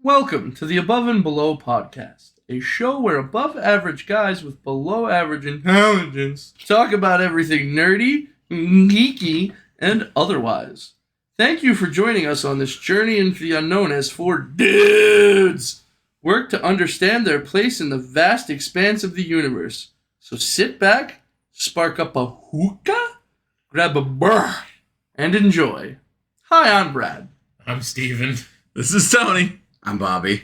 Welcome to the Above and Below podcast, a show where above-average guys with below-average intelligence talk about everything nerdy, geeky, and otherwise. Thank you for joining us on this journey into the unknown as four dudes work to understand their place in the vast expanse of the universe. So sit back, spark up a hookah, grab a brr, and enjoy. Hi, I'm Brad. I'm Steven. This is Tony. I'm Bobby.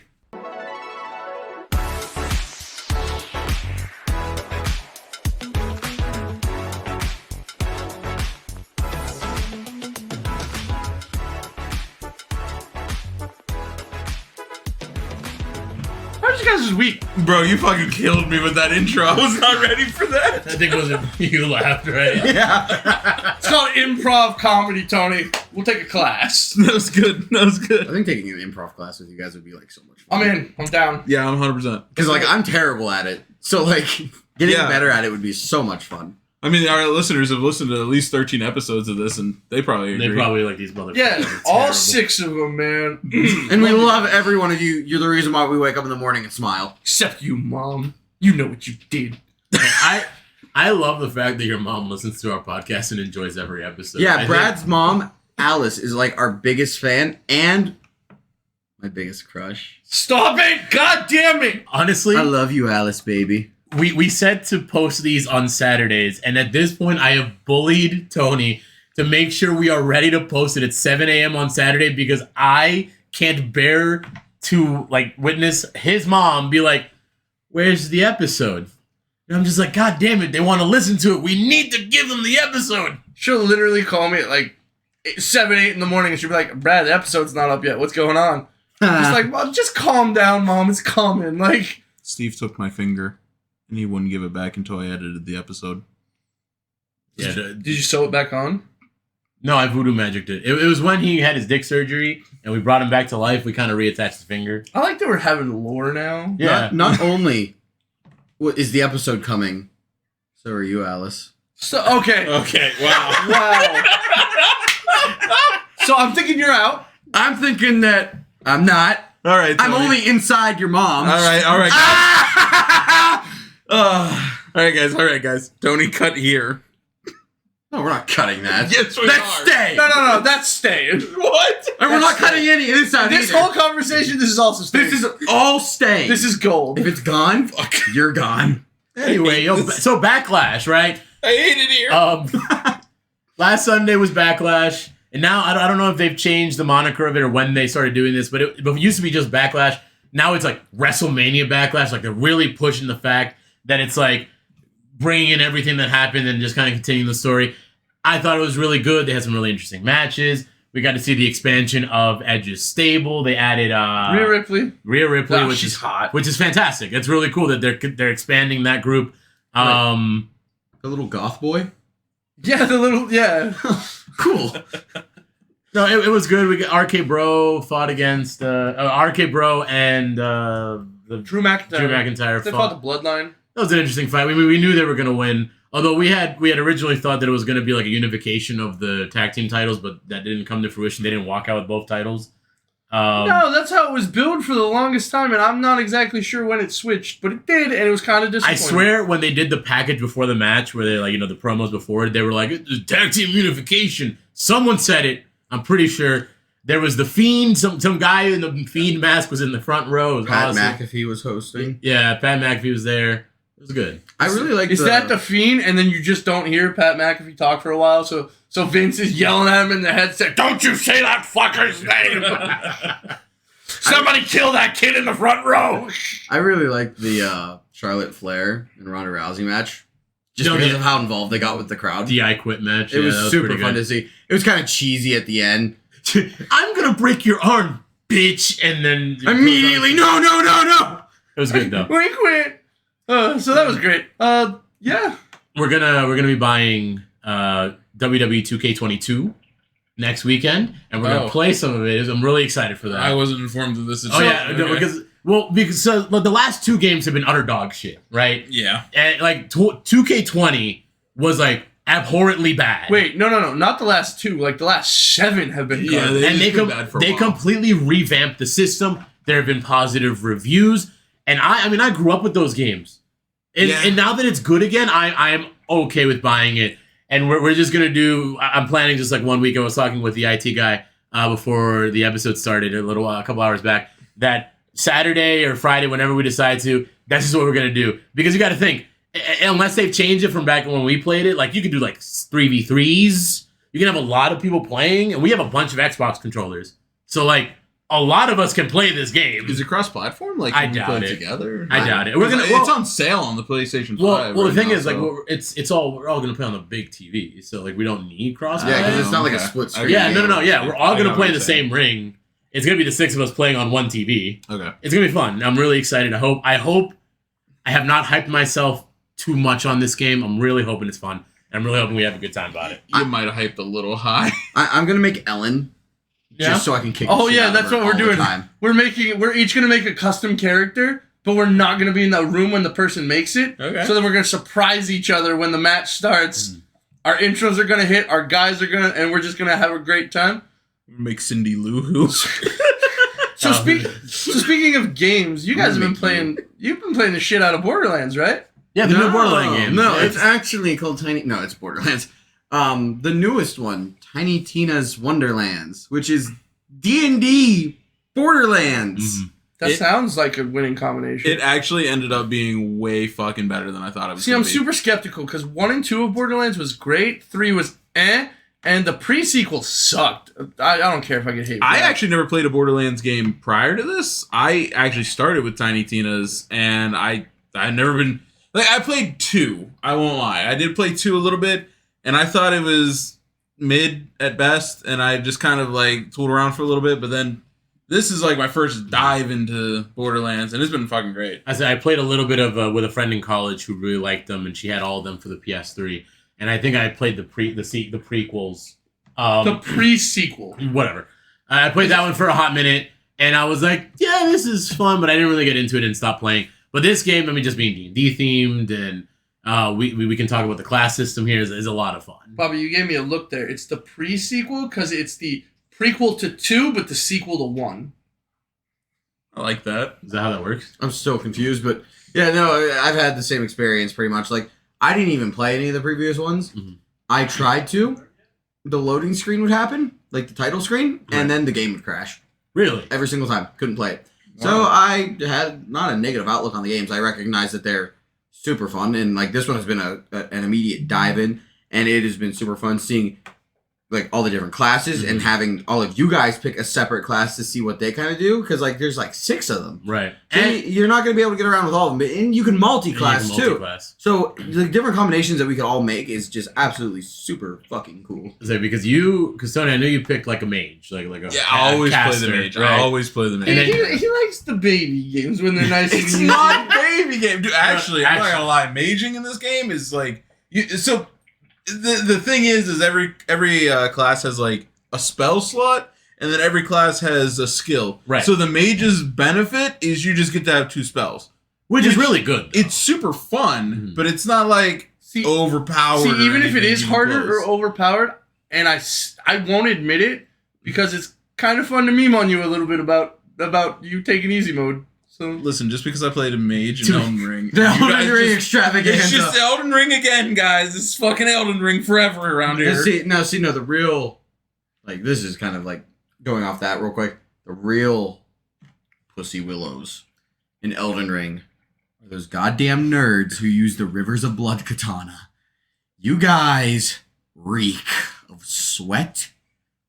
How's you guys' week? Bro, you fucking killed me with that intro. I was not ready for that. I think it was you laughed, right? Yeah. It's called improv comedy, Tony. We'll take a class. That was good. I think taking an improv class with you guys would be like so much fun. I'm in. I'm down. Yeah, I'm 100%. Because like I'm terrible at it. So like getting Yeah. better at it would be so much fun. I mean, our listeners have listened to at least 13 episodes of this, and they probably agree. They probably like these motherfuckers. Yeah, are all terrible. 6 of them, man. And we love every one of you. You're the reason why we wake up in the morning and smile. Except you, Mom. You know what you did. I love the fact that your mom listens to our podcast and enjoys every episode. Yeah, I Brad's mom, Alice, is like our biggest fan and my biggest crush. Stop it! God damn it! Honestly, I love you, Alice, baby. we said to post these on Saturdays, and at this point, I have bullied Tony to make sure we are ready to post it at 7 a.m. on Saturday because I can't bear to like witness his mom be like, "Where's the episode?" And I'm just like, God damn it, they want to listen to it. We need to give them the episode. She'll literally call me at like 7, 8 in the morning and she'll be like, Brad, the episode's not up yet. What's going on? Just like, Mom, just calm down, Mom. It's coming. Like, Steve took my finger, and he wouldn't give it back until I edited the episode. Yeah, did you sew it back on? no, I voodoo magicked it. It was when he had his dick surgery and we brought him back to life. We kind of reattached his finger. I like that we're having lore now. Yeah. Not only is the episode coming, so are you, Alice. So, okay. Okay, wow. Wow. So I'm thinking you're out. I'm thinking that I'm not. All right, I'm Tony. only inside your mom. All right, guys. Ah! All right, guys. Tony, cut here. No, we're not cutting that. Yes, we Let's are. stay. No, that's staying. What? And we're not That's cutting any of this out This either. whole conversation, this is also staying. This is all staying. This is gold. If it's gone, you're gone. Anyway, so Backlash, right? I hate it here. Last Sunday was Backlash, and now I don't know if they've changed the moniker of it or when they started doing this, but it used to be just Backlash. Now it's like WrestleMania Backlash. Like they're really pushing the fact that it's like bringing in everything that happened and just kind of continuing the story. I thought it was really good. They had some really interesting matches. We got to see the expansion of Edge's stable. They added Rhea Ripley. Which she's is hot. which is fantastic. It's really cool that they're expanding that group. The little goth boy. Yeah, the little, yeah. Cool. No, it was good. We got RK Bro fought against RK Bro and the Drew McIntyre. Drew McIntyre They fought. fought the Bloodline. That was an interesting fight. We knew they were going to win. Although we had originally thought that it was going to be like a unification of the tag team titles, but that didn't come to fruition. They didn't walk out with both titles. No, that's how it was billed for the longest time, and I'm not exactly sure when it switched, but it did, and it was kind of I disappointing. swear when they did the package before the match, where they the promos before it, they were like, "It's tag team unification." Someone said it. I'm pretty sure. There was the Fiend. Some guy in the Fiend mask was in the front row. It was Pat awesome. McAfee was hosting. Yeah, Pat McAfee was there. It was good. I really like. Is that the Fiend, and then you just don't hear Pat McAfee talk for a while, so Vince is yelling at him in the headset, "Don't you say that fucker's name! Somebody kill that kid in the front row!" I really like the Charlotte Flair and Ronda Rousey match, just No, because yeah. of how involved they got with the crowd. The I Quit match. It was that super pretty fun good. to see. It was kind of cheesy at the end. I'm gonna break your arm, bitch, and then Immediately, no. It was good though. We quit. So that was great. Yeah. We're gonna be buying WWE 2K22 next weekend, and we're gonna play some of it. I'm really excited for that. I wasn't informed of this. Oh yeah, no, because the last 2 games have been utter dog shit, right? Yeah. And like 2K20 was like abhorrently bad. Wait, no, not the last 2. Like the last 7 have been Yeah, garbage. And they while. completely revamped the system. There have been positive reviews, and I mean, I grew up with those games, and now that it's good again, I am okay with buying it. And we're just gonna do. I'm planning just like 1 week. I was talking with the IT guy before the episode started a couple hours back. That Saturday or Friday, whenever we decide to, that's just what we're gonna do. Because you got to think, unless they've changed it from back when we played it, like you could do like 3v3s. You can have a lot of people playing, and we have a bunch of Xbox controllers. So like a lot of us can play this game. Is it cross-platform? Like, I can we doubt play it. together? I doubt it. It's on sale on the PlayStation 5. Well, the thing now, is, like, so- we're all gonna play on the big TV, so like we don't need cross. Yeah, because it's not like a Okay. split screen. Yeah, no. Yeah, we're all I gonna got play what in the you're saying. same ring. It's gonna be the 6 of us playing on one TV. Okay. It's gonna be fun. I'm really excited. I hope I have not hyped myself too much on this game. I'm really hoping it's fun. And I'm really hoping we have a good time about it. You might have hyped a little high. I'm gonna make Ellen Yeah. just so I can kick. Oh the shit yeah, out that's of her what we're all the doing. time. We're each gonna make a custom character, but we're not gonna be in the room when the person makes it. Okay. So then we're gonna surprise each other when the match starts. Our intros are gonna hit. Our guys are gonna, and we're just gonna have a great time. Make Cindy Lou Who. So speaking of games, you guys have been Make playing. You've been playing the shit out of Borderlands, right? Yeah, the new Borderlands game. No, it's actually called Tiny. No, it's Borderlands. The newest one, Tiny Tina's Wonderlands, which is D&D Borderlands. Mhm. That It- sounds like a winning combination. It actually ended up being way fucking better than I thought it was. See, gonna I'm be. super skeptical because 1 and 2 of Borderlands was great, 3 was and the pre-sequel sucked. I don't care if I get hate. for I that. actually never played a Borderlands game prior to this. I actually started with Tiny Tina's, and I never been like I played 2. I won't lie, I did play 2 a little bit, and I thought it was mid at best, and I just kind of like tooled around for a little bit. But then this is like my first dive into Borderlands, and it's been fucking great. I said I played a little bit of with a friend in college who really liked them, and she had all of them for the PS3. And I think I played the prequels. the pre-sequel. Whatever. I played that one for a hot minute, and I was like, yeah, this is fun, but I didn't really get into it and stop playing. But this game, I mean, just being D&D themed, and we can talk about the class system here, is a lot of fun. Bobby, you gave me a look there. It's the pre-sequel because it's the prequel to 2, but the sequel to 1. I like that. Is that how that works? I'm so confused, but yeah, no, I've had the same experience pretty much. Like, I didn't even play any of the previous ones. Mhm. I tried to. The loading screen would happen, like the title screen, Right. and then the game would crash Really? every single time. Couldn't play it. So I had not a negative outlook on the games. I recognize that they're super fun, and like this one has been an immediate dive in, and it has been super fun seeing like all the different classes and having all of you guys pick a separate class to see what they kind of do, because like there's like 6 of them. Right. And you're not going to be able to get around with all of them, but and you can multi-class too. Multi-class. So the different combinations that we could all make is just absolutely super fucking cool. So because Tony, I know you picked like a mage, like a Yeah, I always caster, play the mage. right? I always play the mage. And then- He likes the baby games when they're nice and It's easy. not baby game, dude. Actually, I'm not Actually. gonna lie. Maging in this game is like so. The thing is every class has like a spell slot, and then every class has a skill. Right. So the mage's benefit is you just get to have 2 spells, which is really good. though. It's super fun, Mhm. but it's not like See, overpowered. See, or even if it anything is even harder close. or overpowered, and I won't admit it because it's kind of fun to meme on you a little bit about you taking easy mode. So Listen, just because I played a mage in Elden Ring, The you Elden guys Ring just- extravaganza. It's just Elden Ring again, guys. It's fucking Elden Ring forever around here. No, the real, like, this is kind of like going off that real quick. The real pussy willows in Elden Ring are those goddamn nerds who use the Rivers of Blood katana. You guys reek of sweat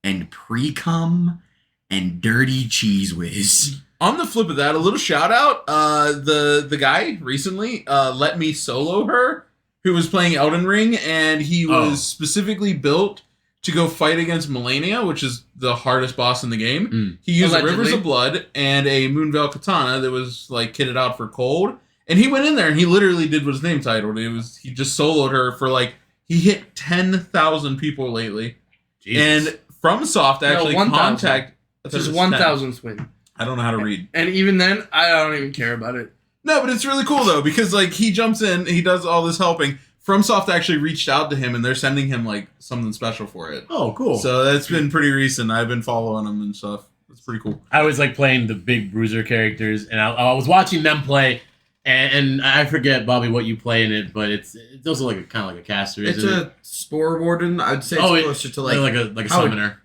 and pre-cum and dirty cheese whiz. On the flip of that, a little shout out. The guy recently let me solo her, who was playing Elden Ring, and he was specifically built to go fight against Melania, which is the hardest boss in the game. Mm. He used Allegedly. Rivers of Blood and a Moonveil katana that was like kitted out for cold, and he went in there and he literally did what his name titled. He just soloed her for like he hit 10,000 people lately, Jesus. and FromSoft actually 1,000. contact. it's his 1,000th win. I don't know how to read. And even then, I don't even care about it. No, but it's really cool though, because like he jumps in, he does all this helping, FromSoft actually reached out to him, and they're sending him like something special for it. Oh, cool. So that's been pretty recent. I've been following them and stuff. It's pretty cool. I was like playing the big bruiser characters, and I was watching them play. And I forget, Bobby, what you play in it, but it's also like kind of like a caster. It's isn't a Spore Warden. I'd say it's closer to like a summoner.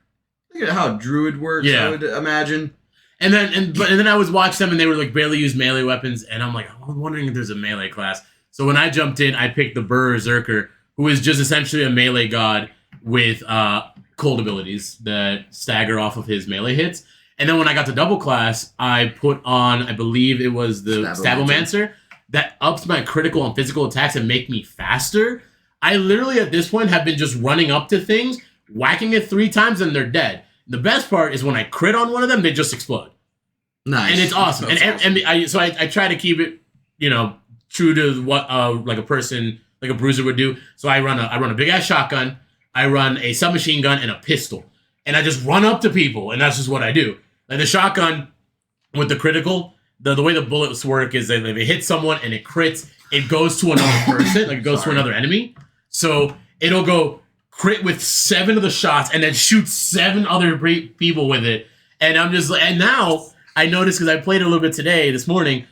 Look at how a druid works. Yeah. I would imagine. And then I was watching them, and they were like barely use melee weapons, and I'm like, I'm wondering if there's a melee class. So when I jumped in, I picked the Berserker, who is just essentially a melee god with cold abilities that stagger off of his melee hits. And then when I got to double class, I put on, I believe it was the Stabomancer, that ups my critical and physical attacks and make me faster. I literally at this point have been just running up to things, whacking it 3 times, and they're dead. The best part is when I crit on one of them, they just explode. Nice. And it's awesome. I try to keep it, true to what like a person, like a bruiser would do. So I run a big ass shotgun, I run a submachine gun and a pistol. And I just run up to people, and that's just what I do. Like the shotgun with the critical, the way the bullets work is that if it hits someone and it crits, it goes to another person, like it goes to another enemy. So it'll go crit with 7 of the shots and then shoot 7 other people with it. And I'm just like, and now I noticed because I played a little bit this morning,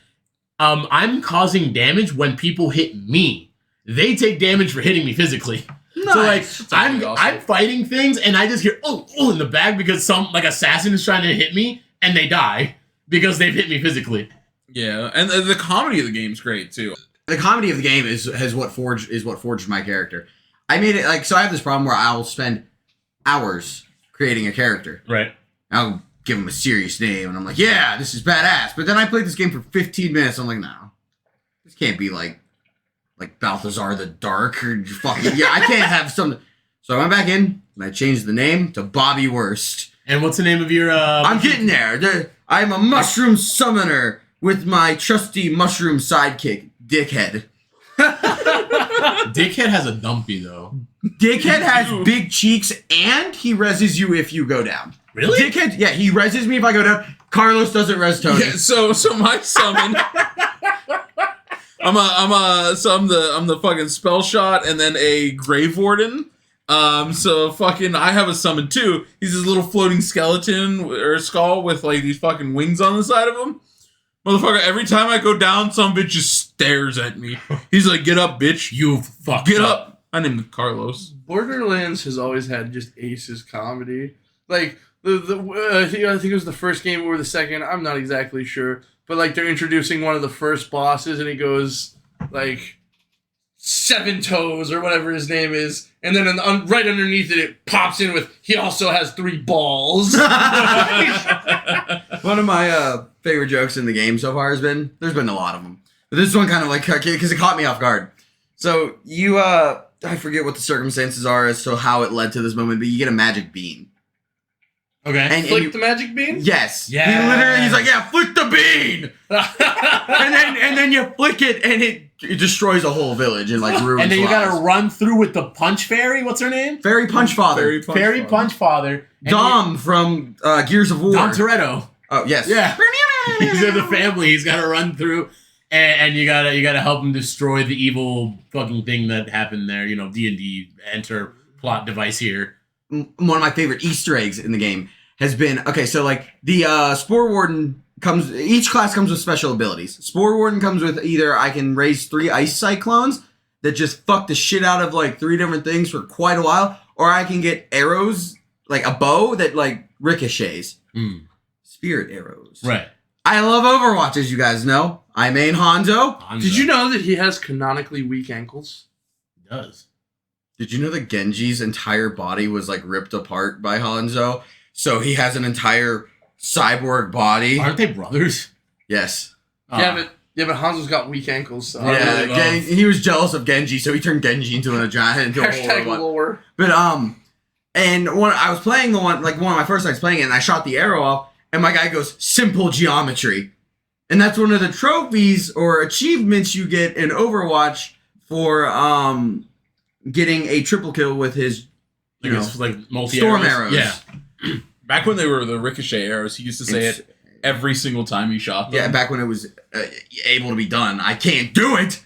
I'm causing damage when people hit me. They take damage for hitting me physically. Nice. So like I'm fighting things and I just hear oh in the back because some like assassin is trying to hit me and they die because they've hit me physically. Yeah, and the comedy of the game's great too. The comedy of the game is what forged my character. I made it so I have this problem where I'll spend hours creating a character. Right. I'll give him a serious name and I'm like, yeah, this is badass. But then I played this game for 15 minutes. I'm like, no, this can't be like Balthazar the Dark or fucking I can't have something. So I went back in and I changed the name to Bobby Worst. And what's the name of your? I'm getting there. I'm a mushroom summoner with my trusty mushroom sidekick, Dickhead. Dickhead has a dumpy though. Dickhead has big cheeks and he reses you if you go down. Really? Dickhead, yeah, he reses me if I go down. Carlos doesn't res Tony. Yeah, so my summon. I'm the fucking spell shot and then a Grave Warden. So fucking I have a summon too. He's this little floating skeleton or skull with like these fucking wings on the side of him. Motherfucker, every time I go down, some bitch just stares at me. He's like, "Get up, bitch! You fucked Get up!" I named him Carlos. Borderlands has always had just aces comedy. Like I think it was the first game or the second. I'm not exactly sure, but like they're introducing one of the first bosses, and he goes like 7 toes or whatever his name is, and then right underneath it pops in with he also has 3 balls. One of my favorite jokes in the game so far there's been a lot of them, but this one kind of like because it caught me off guard. So you I forget what the circumstances are as to how it led to this moment, but you get a magic bean. Okay. And Flick the magic bean? Yes. Yeah. He's like, yeah, flick the bean. and then you flick it and it destroys a whole village and like ruins And then you lives. gotta run through with the punch fairy. What's her name? Fairy Punch Father. Fairy Punch Father. And Dom from Gears of War. Dom Toretto. Oh yes. Yeah. He's in the family. He's gotta run through, and you gotta help him destroy the evil fucking thing that happened there. D&D enter plot device here. One of my favorite Easter eggs in the game has been so like the Spore Warden each class comes with special abilities. Spore Warden comes with either I can raise 3 ice cyclones that just fuck the shit out of like 3 different things for quite a while, or I can get arrows like a bow that like ricochets. Spirit arrows. Right. I love Overwatch, as you guys know. I main Hanzo. Did you know that he has canonically weak ankles? He does. Did you know that Genji's entire body was like ripped apart by Hanzo? So he has an entire cyborg body. Aren't they brothers? Yes. Yeah, but Hanzo's got weak ankles. So Yeah, he was jealous of Genji, so he turned Genji into a giant. Hashtag lore. But and when I was playing one of my first nights playing it, and I shot the arrow off, and my guy goes simple geometry, and that's one of the trophies or achievements you get in Overwatch for getting a triple kill with his multi storm arrows. Yeah. Back when they were the ricochet arrows, he used to say it every single time he shot them. Yeah, back when it was able to be done. I can't do it.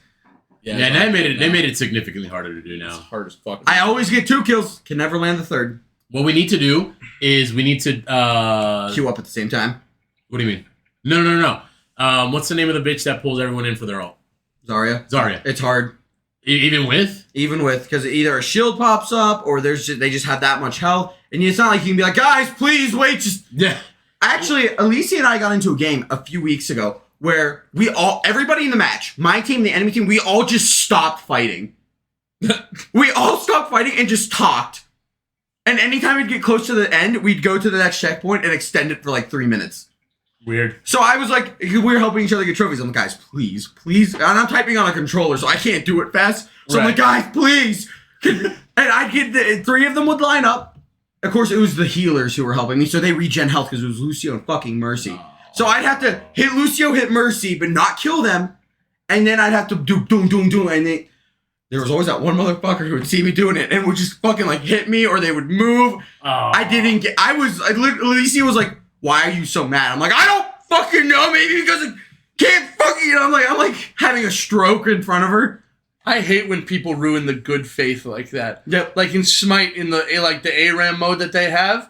Yeah, and they made it significantly harder to do It's now. hard as fuck. I always get 2 kills, can never land the third. What we need to do is we need to Queue up at the same time. What do you mean? No. What's the name of the bitch that pulls everyone in for their ult? Zarya. It's hard. Even with? Even with, because either a shield pops up or they just have that much health. And it's not like you can be like, guys, please wait. Yeah. Actually, Alicia and I got into a game a few weeks ago where everybody in the match, my team, the enemy team, we all just stopped fighting. We all stopped fighting and just talked. And anytime we'd get close to the end, we'd go to the next checkpoint and extend it for like 3 minutes. Weird. So I was like, we were helping each other get trophies. I'm like, guys, please. And I'm typing on a controller, so I can't do it fast. So I'm like, guys, please. And I'd get 3 of them would line up. Of course, it was the healers who were helping me, so they regen health because it was Lucio and fucking Mercy. So I'd have to hit Lucio, hit Mercy, but not kill them. And then I'd have to do doom. And there was always that one motherfucker who would see me doing it and would just fucking like hit me or they would move. Alicia was like, why are you so mad? I'm like, I don't fucking know. Maybe because I can't fucking, I'm like having a stroke in front of her. I hate when people ruin the good faith like that. Yep. Like in Smite, in the ARAM mode that they have,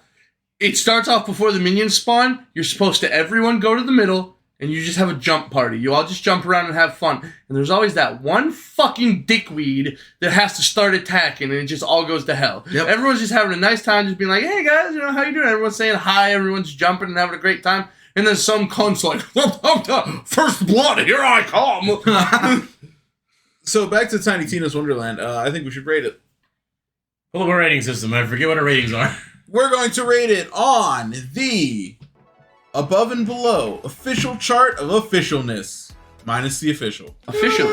it starts off before the minions spawn. You're supposed to everyone go to the middle, and you just have a jump party. You all just jump around and have fun. And there's always that one fucking dickweed that has to start attacking, and it just all goes to hell. Yep. Everyone's just having a nice time, just being like, hey guys, how you doing? Everyone's saying hi, everyone's jumping and having a great time. And then some cunt's like, first blood, here I come. So back to Tiny Tina's Wonderland. I think we should rate it. Pull up a rating system. I forget what our ratings are. We're going to rate it on the above and below official chart of officialness, minus the official. Officially.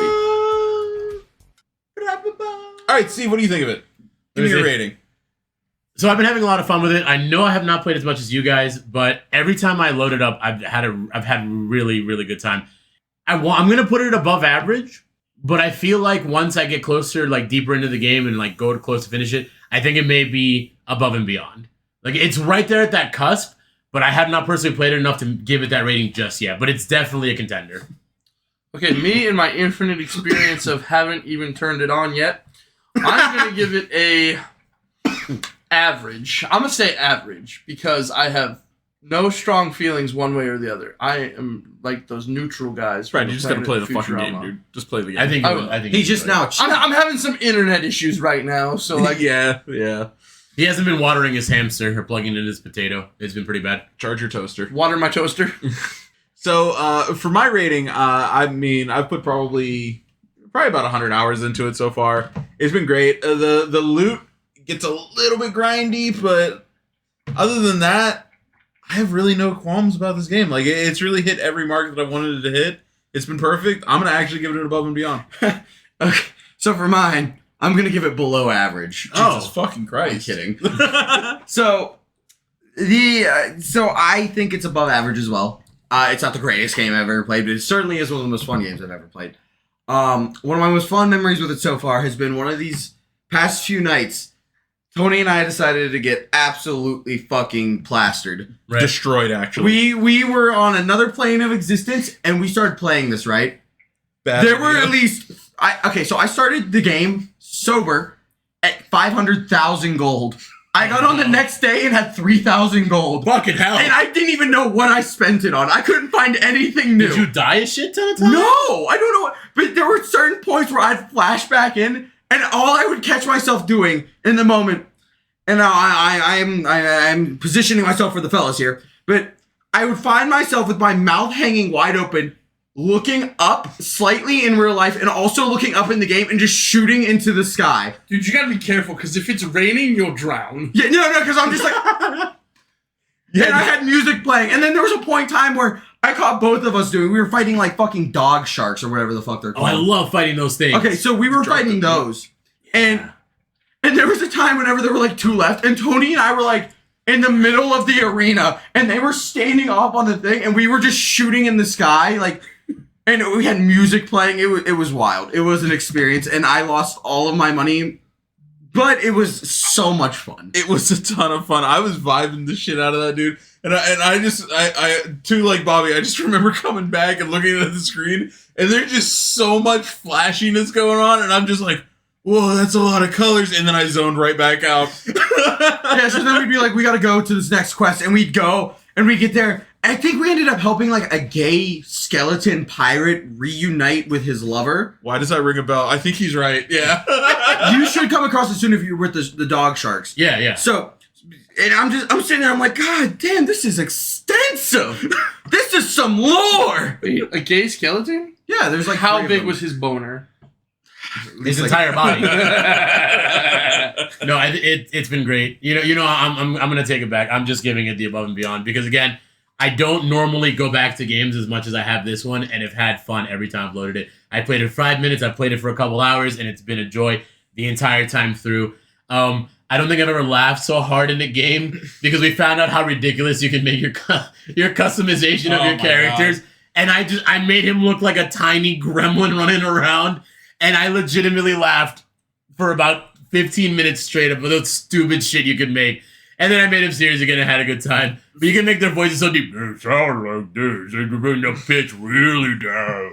All right, Steve, what do you think of it? Give me your rating. So I've been having a lot of fun with it. I know I have not played as much as you guys, but every time I load it up, I've had really, really good time. I'm gonna put it above average, but I feel like once I get closer, like deeper into the game and like go to close to finish it, I think it may be above and beyond. Like it's right there at that cusp, but I have not personally played it enough to give it that rating just yet. But it's definitely a contender. Okay, me and my infinite experience of haven't even turned it on yet, I'm gonna give it a average. I'm gonna say average because I have no strong feelings one way or the other. I am like those neutral guys. Right, you just gotta play the fucking Futurama. game, dude. Just play the game. I think He's just now. I'm having some internet issues right now, so like yeah. He hasn't been watering his hamster or plugging in his potato. It's been pretty bad. Charge your toaster. water my toaster. So for my rating, I mean, I've put probably about 100 hours into it so far. It's been great. The loot gets a little bit grindy, but other than that, I have really no qualms about this game. Like it's really hit every mark that I wanted it to hit. It's been perfect. I'm gonna actually give it an above and beyond. Okay, so for mine, I'm gonna give it below average. Jesus fucking Christ! I'm kidding. So I think it's above average as well. It's not the greatest game I've ever played, but it certainly is one of the most fun games I've ever played. One of my most fun memories with it so far has been one of these past few nights. Tony and I decided to get absolutely fucking plastered. Right. Destroyed, actually. We were on another plane of existence, and we started playing this, right? Bad There were idea. at least... So I started the game sober at 500,000 gold. I got on the next day and had 3,000 gold. Fucking hell. And I didn't even know what I spent it on. I couldn't find anything new. Did you die a shit ton of times? No, I don't know. But there were certain points where I'd flash back in, and all I would catch myself doing in the moment, and I'm positioning myself for the fellas here, but I would find myself with my mouth hanging wide open, looking up slightly in real life, and also looking up in the game and just shooting into the sky. Dude, you gotta be careful because if it's raining, you'll drown. Yeah, no, because I'm just like... And I had music playing, and then there was a point in time where I caught both of us doing. We were fighting like fucking dog sharks or whatever the fuck they're Oh, called. I love fighting those things. Okay, so we were fighting those, and there was a time whenever there were like 2 left, and Tony and I were like in the middle of the arena, and they were standing off on the thing, and we were just shooting in the sky, like, and we had music playing. It was wild. It was an experience, and I lost all of my money, but it was so much fun. It was a ton of fun. I was vibing the shit out of that, dude. And I too, like Bobby, I just remember coming back and looking at the screen, and there's just so much flashiness going on, and I'm just like, whoa, that's a lot of colors, and then I zoned right back out. Yeah, so then we'd be like, we gotta go to this next quest, and we'd go, and we get there. I think we ended up helping like a gay skeleton pirate reunite with his lover. Why does that ring a bell? I think he's right. Yeah. You should come across it soon if you're with the dog sharks. Yeah. So, and I'm sitting there, I'm like, God damn, this is extensive. This is some lore. Wait, a gay skeleton? Yeah, there's like How 3 of big them. was his boner? His Like- entire body. No, it's been great. You know, I'm gonna take it back. I'm just giving it the above and beyond because again, I don't normally go back to games as much as I have this one, and have had fun every time I've loaded it. I played it 5 minutes. I played it for a couple hours, and it's been a joy the entire time through. I don't think I've ever laughed so hard in a game because we found out how ridiculous you can make your customization of Oh your my characters, God. and I made him look like a tiny gremlin running around, and I legitimately laughed for about 15 minutes straight up with the stupid shit you could make. And then I made him serious again and had a good time. But you can make their voices so deep. They sound like this. They can bring the pitch really down.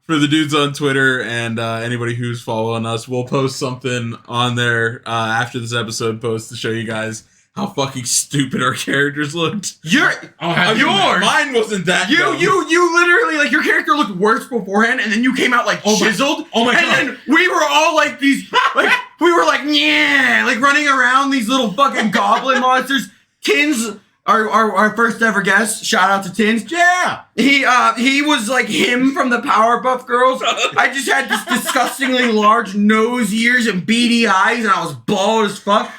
For the dudes on Twitter and anybody who's following us, we'll post something on there after this episode post to show you guys how fucking stupid our characters looked. Yours. Mine wasn't that dumb. You literally, like, your character looked worse beforehand, and then you came out, like, chiseled. Oh my and God. then we were all, like, these, like, we were, like, yeah, like, running around these little fucking goblin monsters. Tins, our first ever guest, shout out to Tins. Yeah. He was, like, him from the Powerpuff Girls. I just had this disgustingly large nose, ears, and beady eyes, and I was bald as fuck.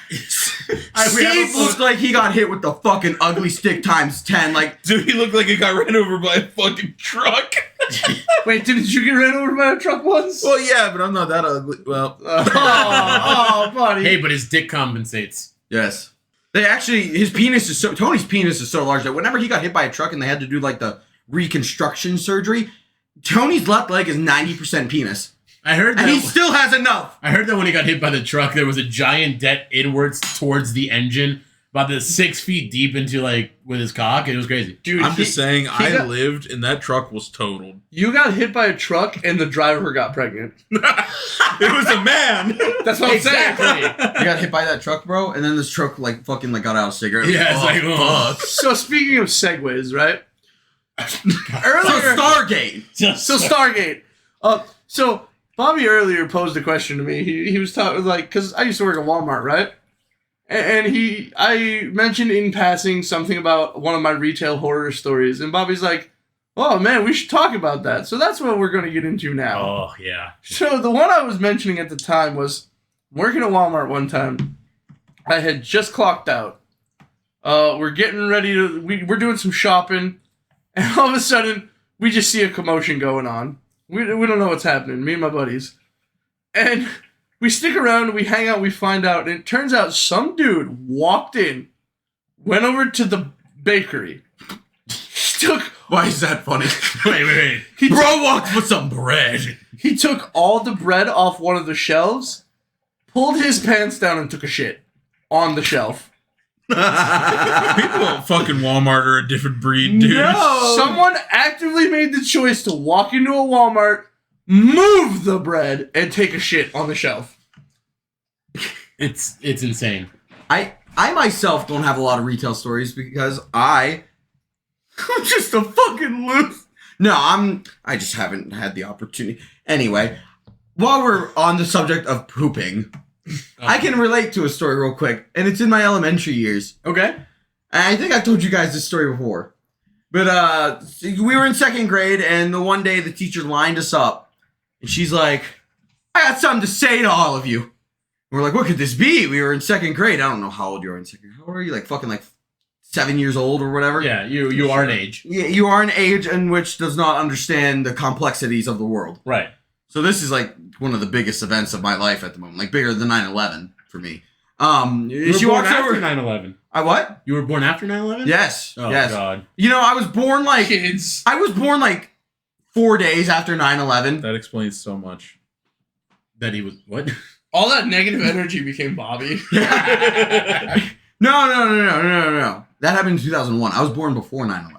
Steve looked like he got hit with the fucking ugly stick times 10. Like, Dude, he looked like he got ran over by a fucking truck. Wait, didn't you get ran over by a truck once? Well, yeah, but I'm not that ugly. Well, Oh, buddy. Hey, but his dick compensates. yes. Tony's penis is so large that whenever he got hit by a truck and they had to do like the reconstruction surgery, Tony's left leg is 90% penis. I heard that. And he still has enough. I heard that when he got hit by the truck, there was a giant dent inwards towards the engine, about 6 feet deep into like with his cock. It was crazy. Dude, I'm just saying, I got- lived and that truck was totaled. You got hit by a truck and the driver got pregnant. It was a man. That's what I'm saying. Exactly. You got hit by that truck, bro, and then this truck like fucking like got out a cigarette. Yeah, it's like, oh. So speaking of segues, right? So Earlier, Stargate. so Stargate. So Bobby earlier posed a question to me. He was talking like, because I used to work at Walmart, right? And I mentioned in passing something about one of my retail horror stories, and Bobby's like, "Oh man, we should talk about that." So that's what we're going to get into now. Oh yeah. So the one I was mentioning at the time was working at Walmart one time. I had just clocked out. We're getting ready to. We're doing some shopping, and all of a sudden we just see a commotion going on. We don't know what's happening. Me and my buddies, and we stick around. We hang out. We find out, and it turns out some dude walked in, went over to the bakery, took. Why is that funny? Wait. Bro walked with some bread. He took all the bread off one of the shelves, pulled his pants down, and took a shit on the shelf. People at fucking Walmart are a different breed, dude. No! Someone actively made the choice to walk into a Walmart, move the bread, and take a shit on the shelf. It's insane. I myself don't have a lot of retail stories because I'm just a fucking loose. No, I just haven't had the opportunity. Anyway, while we're on the subject of pooping, I can relate to a story real quick, and it's in my elementary years. Okay? And I think I've told you guys this story before. But we were in second grade, and the one day the teacher lined us up, and she's like, "I got something to say to all of you." And we're like, "What could this be?" We were in second grade. I don't know how old you were in second grade. How old are you? Like fucking like 7 years old or whatever? Yeah, you are an age. Yeah, you are an age in which does not understand the complexities of the world. Right. So this is like one of the biggest events of my life at the moment, like bigger than 9/11 for me. You were She born walks after over. 9/11. I what? You were born after 9/11? Yes. Oh yes. God. You know, I was born like Kids. I was born like 4 days after 9/11. That explains so much. That he was what? All that negative energy became Bobby. No. That happened in 2001. I was born before 9/11.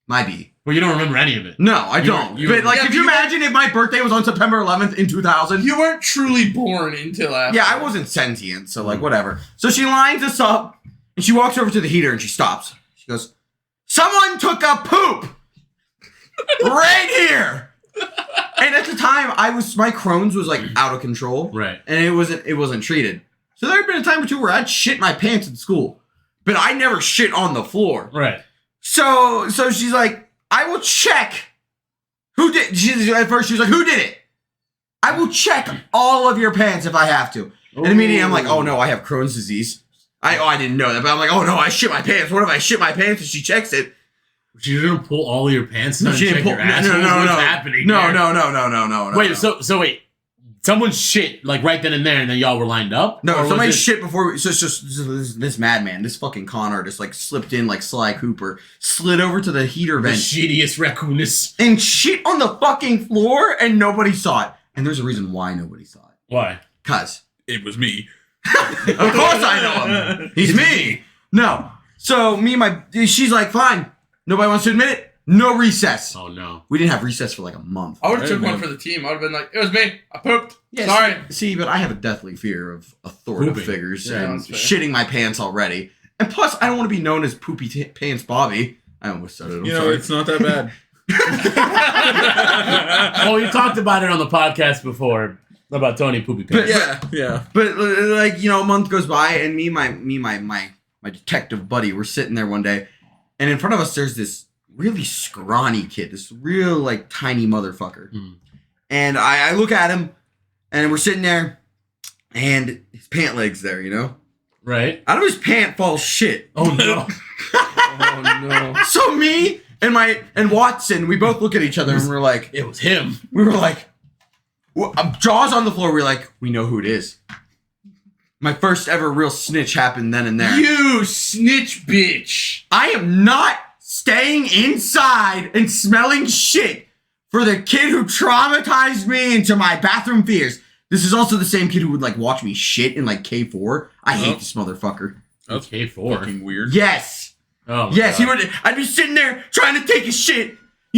Might be. Well, you don't remember any of it. No, I don't. But like, could you imagine if my birthday was on September 11th in 2000? You weren't truly born until after. Yeah, I wasn't sentient, so like whatever. So she lines us up, and she walks over to the heater, and she stops. She goes, "Someone took a poop right here." And at the time, my Crohn's was like out of control, Right. and it wasn't treated. So there had been a time or two where I'd shit my pants in school, but I never shit on the floor. Right. So she's like, "I will check who did." At first, she was like, "Who did it? I will check all of your pants if I have to." And immediately, I'm like, "Oh no, I have Crohn's disease." I didn't know that, but I'm like, "Oh no, I shit my pants. What if I shit my pants?" And she checks it. She didn't pull all of your pants down. She didn't pull. Your assholes? What's happening? here? No. Wait, so wait. Someone shit like right then and there, and then y'all were lined up. No, Or somebody was it- shit before. So it's just this madman, this fucking con artist, like slipped in like Sly Cooper, slid over to the heater the vent, shittiest raccoonist. and shit on the fucking floor, and nobody saw it. And there's a reason why nobody saw it. Why? Cause It was me. of course I know him. He's me. No. So she's like, fine. Nobody wants to admit it. No recess. Oh no. We didn't have recess for like a month. I would have took Right, one man. for the team. I would have been like, "It was me. I pooped. Yeah, Sorry." See, but I have a deathly fear of authoritative Pooping. figures Yeah, and that's fair. shitting my pants already. And plus, I don't want to be known as Poopy Pants Bobby. I almost said it. I'm You know, sorry. it's not that bad. Oh, you talked about it on the podcast before about Tony Poopy Pants. yeah. But like, a month goes by, and my detective buddy, we're sitting there one day, and in front of us there's this really scrawny kid, this real like tiny motherfucker. Mm. And I look at him, and we're sitting there, and his pant leg's there, Right? Out of his pant falls shit. Oh no. Oh no. So me and Watson, we both look at each other and we're like, It was him. jaws on the floor. We're like, we know who it is. My first ever real snitch happened then and there. You snitch bitch. I am not staying inside and smelling shit for the kid who traumatized me into my bathroom fears. This is also the same kid who would like watch me shit in like K4. I hate this motherfucker. That's K4. fucking weird. Yes. Oh, Yes, God. he would. I'd be sitting there trying to take a shit,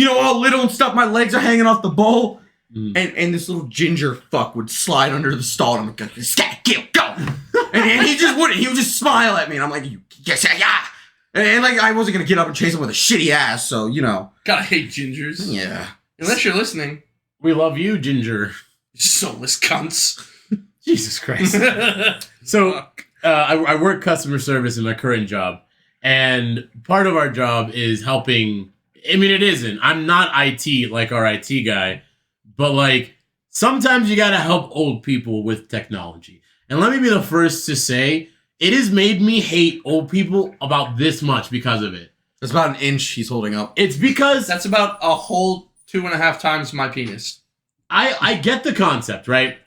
all little and stuff. My legs are hanging off the bowl, and this little ginger fuck would slide under the stall. And I'm like, "Scat, go!" and he just wouldn't. He would just smile at me, and I'm like, "Yes, yeah." And like, I wasn't gonna get up and chase him with a shitty ass, so Gotta hate gingers. yeah. Unless you're listening. We love you, Ginger. Soulless cunts. Jesus Christ. So I work customer service in my current job, and part of our job is helping. I mean, it isn't. I'm not IT like our IT guy, but like sometimes you gotta help old people with technology. And let me be the first to say, it has made me hate old people about this much because of it. That's about an inch he's holding up. It's because That's about a whole 2.5 times my penis. I get the concept, right?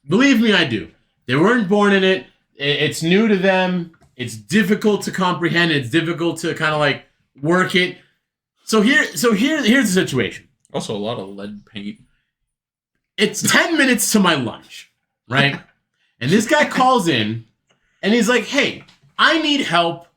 Believe me, I do. They weren't born in it. It's new to them. It's difficult to comprehend. It's difficult to kind of like work it. So here's the situation. Also, a lot of lead paint. It's 10 minutes to my lunch, right? And this guy calls in and he's like, "Hey, I need help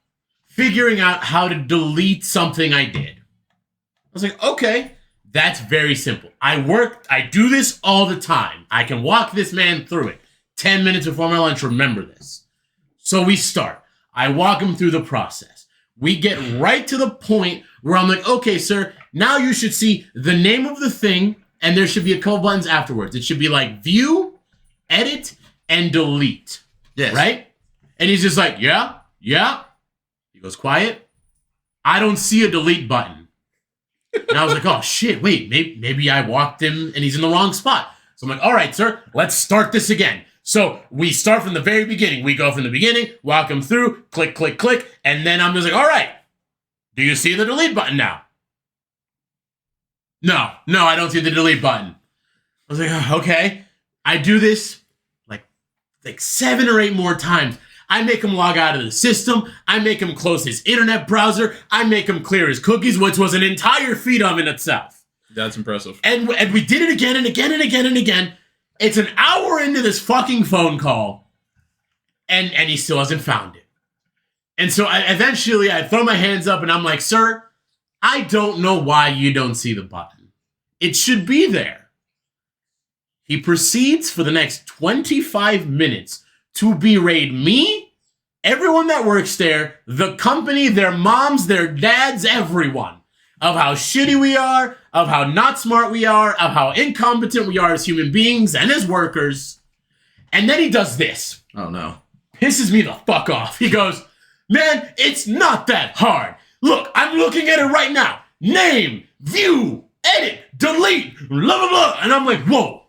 figuring out how to delete something I did." I was like, "Okay, that's very simple. I do this all the time. I can walk this man through it. 10 minutes before my lunch, remember this." So we start. I walk him through the process. We get right to the point where I'm like, "Okay, sir, now you should see the name of the thing, and there should be a couple buttons afterwards. It should be like view, edit, and delete." Yes. Right? And he's just like, yeah. He goes quiet. I don't see a delete button. And I was like, "Oh shit, wait, maybe I walked him and he's in the wrong spot." So I'm like, "All right, sir, let's start this again." So we start from the very beginning. We go from the beginning, walk him through, click, click, click, and then I'm just like, "All right, do you see the delete button now?" No, I don't see the delete button. I was like, "Oh, okay." I do this like 7 or 8 more times. I make him log out of the system. I make him close his internet browser. I make him clear his cookies, which was an entire feed of in itself. That's impressive. And we did it again and again and again and again. It's an hour into this fucking phone call, and he still hasn't found it. And so eventually I throw my hands up and I'm like, sir, I don't know why you don't see the button. It should be there. He proceeds for the next 25 minutes to berate me, everyone that works there, the company, their moms, their dads, everyone, of how shitty we are, of how not smart we are, of how incompetent we are as human beings and as workers. And then he does this. Oh no. Pisses me the fuck off. He goes, man, it's not that hard. Look, I'm looking at it right now. Name, view, edit, delete, blah, blah, blah. And I'm like, whoa.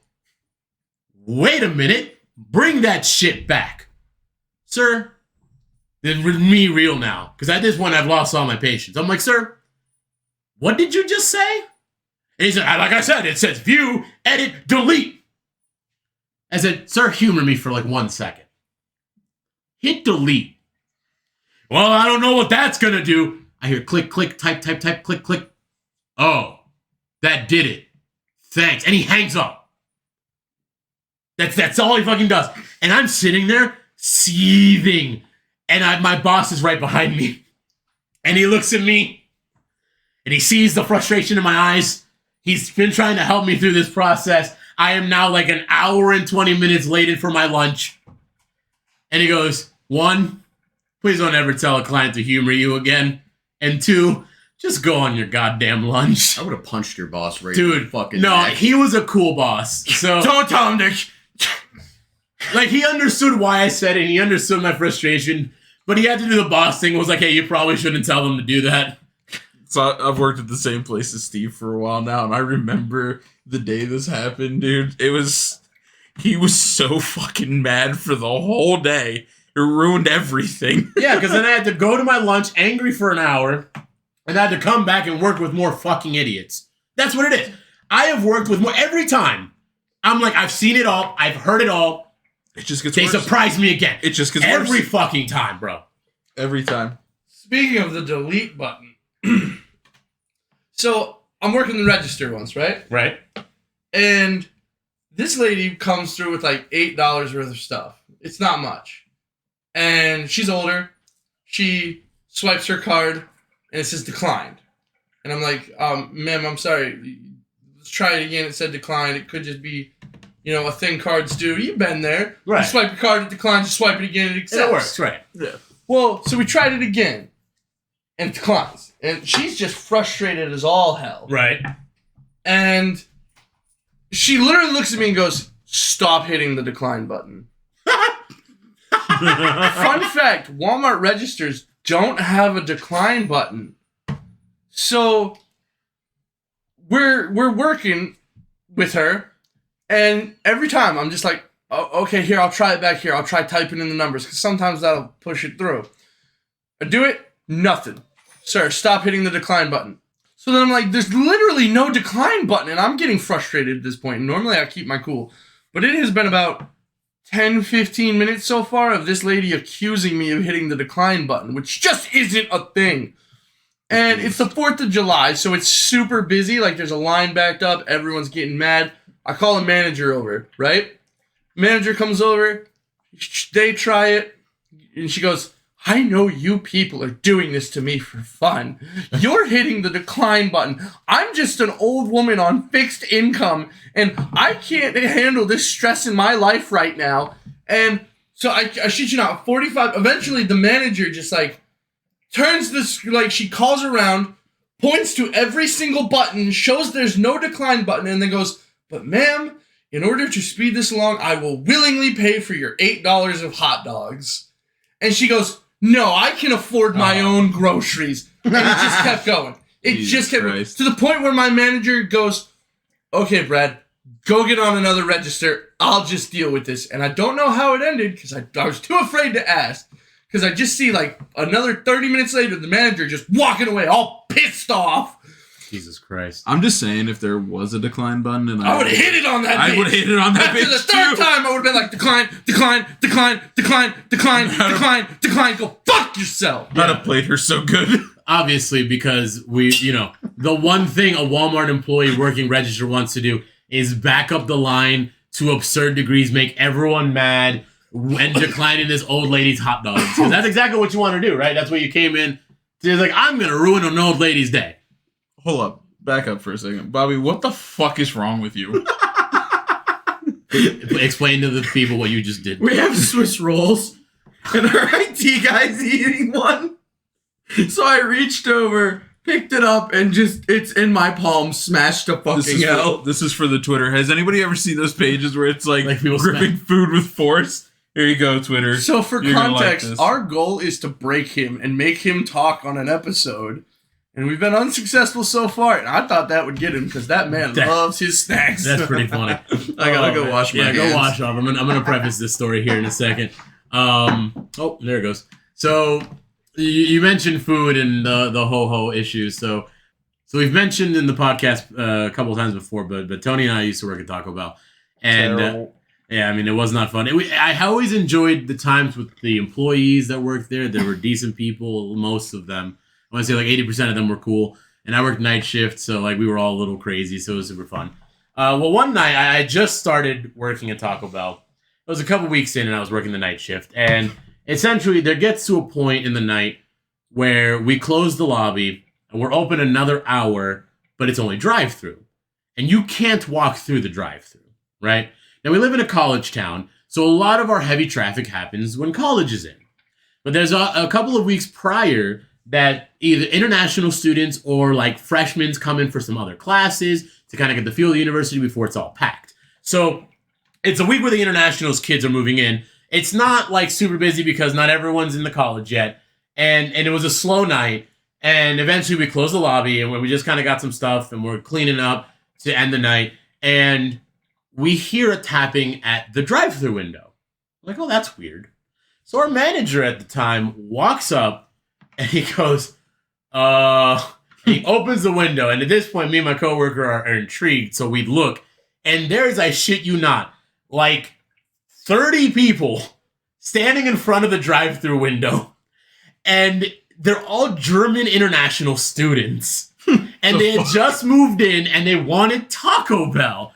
Wait a minute. Bring that shit back. Sir, this is me real now. Because at this point, I've lost all my patience. I'm like, sir, what did you just say? And he said, like I said, it says view, edit, delete. I said, sir, humor me for like 1 second. Hit delete. Well, I don't know what that's going to do. I hear click, click, type, type, type, click, click. Oh, that did it. Thanks. And he hangs up. That's all he fucking does. And I'm sitting there seething. And my boss is right behind me. And he looks at me. And he sees the frustration in my eyes. He's been trying to help me through this process. I am now like an hour and 20 minutes late for my lunch. And he goes, 1, please don't ever tell a client to humor you again. And 2, just go on your goddamn lunch. I would have punched your boss right Dude, in the fucking no, neck. he was a cool boss. So Don't tell him to. like he understood why I said it. He understood my frustration. But he had to do the boss thing. Was like, hey, you probably shouldn't tell them to do that. So I've worked at the same place as Steve for a while now, and I remember the day this happened, dude. He was so fucking mad for the whole day. It ruined everything. Yeah, because then I had to go to my lunch angry for an hour, and I had to come back and work with more fucking idiots. That's what it is. I have worked with more every time. I'm like, I've seen it all. I've heard it all. It just gets They worse. surprise me again. It just gets every worse. fucking time, bro. Every time. Speaking of the delete button. So I'm working the register once, right? Right? And this lady comes through with like $8 worth of stuff. It's not much. And she's older. She swipes her card and it says declined. And I'm like, ma'am, I'm sorry. Let's try it again. It said declined. It could just be, a thing cards do. You've been there. Right. You swipe your card, it declines. You swipe it again, it accepts. It works, right? Yeah. Well, so we tried it again. And it declines. And she's just frustrated as all hell. Right. And she literally looks at me and goes, stop hitting the decline button. Fun fact, Walmart registers don't have a decline button. So we're working with her, and every time I'm just like, oh, okay, here, I'll try it back here. I'll try typing in the numbers, because sometimes that'll push it through. I do it, nothing. Sir, stop hitting the decline button. So then I'm like, there's literally no decline button, and I'm getting frustrated at this point. Normally I keep my cool. But it has been about 10, 15 minutes so far of this lady accusing me of hitting the decline button, which just isn't a thing. And it's the 4th of July, so it's super busy. Like, there's a line backed up. Everyone's getting mad. I call a manager over, right? Manager comes over. They try it. And she goes, I know you people are doing this to me for fun. You're hitting the decline button. I'm just an old woman on fixed income, and I can't handle this stress in my life right now. And so I shit you not, 45, eventually the manager just turns this, she calls around, points to every single button, shows there's no decline button, and then goes, but ma'am, in order to speed this along, I will willingly pay for your $8 of hot dogs. And she goes, no, I can afford my own groceries. And it just kept going. It Jesus just kept going. Christ. To the point where my manager goes, okay, Brad, go get on another register. I'll just deal with this. And I don't know how it ended because I was too afraid to ask. Because I just see another 30 minutes later, the manager just walking away all pissed off. Jesus Christ. I'm just saying, if there was a decline button, and I would have hit it on that bitch. I would have hit it on that After bitch the third too. time, I would have been like, decline, decline, decline, decline, decline, decline, decline. Go fuck yourself. I'd have played her so good. Obviously, because the one thing a Walmart employee working register wants to do is back up the line to absurd degrees, make everyone mad, and declining this old lady's hot dogs. 'Cause that's exactly what you want to do, right? That's what you came in. It's like, I'm going to ruin an old lady's day. Hold up. Back up for a second. Bobby, what the fuck is wrong with you? Explain to the people what you just did. We have Swiss rolls, and our IT guy's eating one. So I reached over, picked it up, and it's in my palm, smashed to fucking hell. This is for the Twitter. Has anybody ever seen those pages where it's like people gripping food with force? Here you go, Twitter. So for You're gonna like context, this. our goal is to break him and make him talk on an episode. And we've been unsuccessful so far. And I thought that would get him because that man loves his snacks. That's pretty funny. I gotta go wash my hands. Go wash off. I'm gonna preface this story here in a second. Oh, there it goes. So you mentioned food and the ho-ho issues. So we've mentioned in the podcast a couple of times before, but Tony and I used to work at Taco Bell. And yeah, I mean, it was not fun. I always enjoyed the times with the employees that worked there. They were decent people, most of them. I want to say like 80% of them were cool. And I worked night shift, so like we were all a little crazy, so it was super fun. Well, one night I just started working at Taco Bell. It was a couple weeks in, and I was working the night shift. And essentially, there gets to a point in the night where we close the lobby, and we're open another hour, but it's only drive-through. And you can't walk through the drive-through, right? Now, we live in a college town, so a lot of our heavy traffic happens when college is in. But there's a couple of weeks prior that either international students or like freshmen come in for some other classes to kind of get the feel of the university before it's all packed. So it's a week where the internationals kids are moving in. It's not like super busy because not everyone's in the college yet. And it was a slow night. And eventually we closed the lobby and we just kind of got some stuff and we're cleaning up to end the night. And we hear a tapping at the drive-thru window. Like, oh, that's weird. So our manager at the time walks up and he goes, he opens the window. And at this point, me and my coworker are intrigued. So we look, and there's, I shit you not, like 30 people standing in front of the drive-thru window. And they're all German international students. And they had just moved in and they wanted Taco Bell.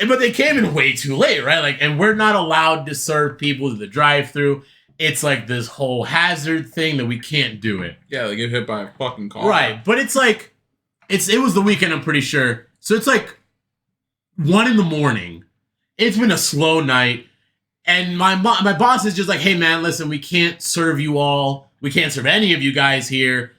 But they came in way too late, right? Like, and we're not allowed to serve people to the drive-thru. It's like this whole hazard thing that we can't do it. Yeah, they get hit by a fucking car. Right, but it's like, it was the weekend, I'm pretty sure. So it's like 1 a.m. It's been a slow night. And my boss is just like, hey man, listen, we can't serve you all. We can't serve any of you guys here.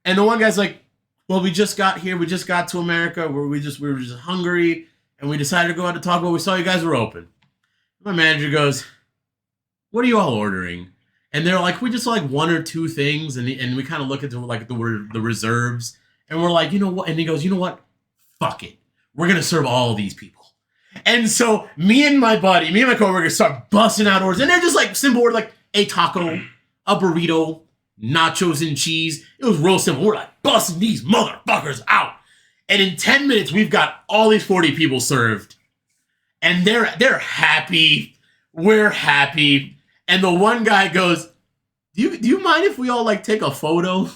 And the one guy's like, well, we just got here. We just got to America where we were just hungry. And we decided to go out to Taco Bell. We saw you guys were open. My manager goes, what are you all ordering? And they're like, we just like 1 or 2 things. And we kind of look at the reserves. And we're like, you know what? And he goes, you know what? Fuck it. We're going to serve all of these people. And so me and my coworker start busting out orders. And they're just like simple orders like a taco, a burrito, nachos and cheese. It was real simple. We're like busting these motherfuckers out. And in 10 minutes, we've got all these 40 people served. And they're happy. We're happy. And the one guy goes, do you mind if we all like take a photo?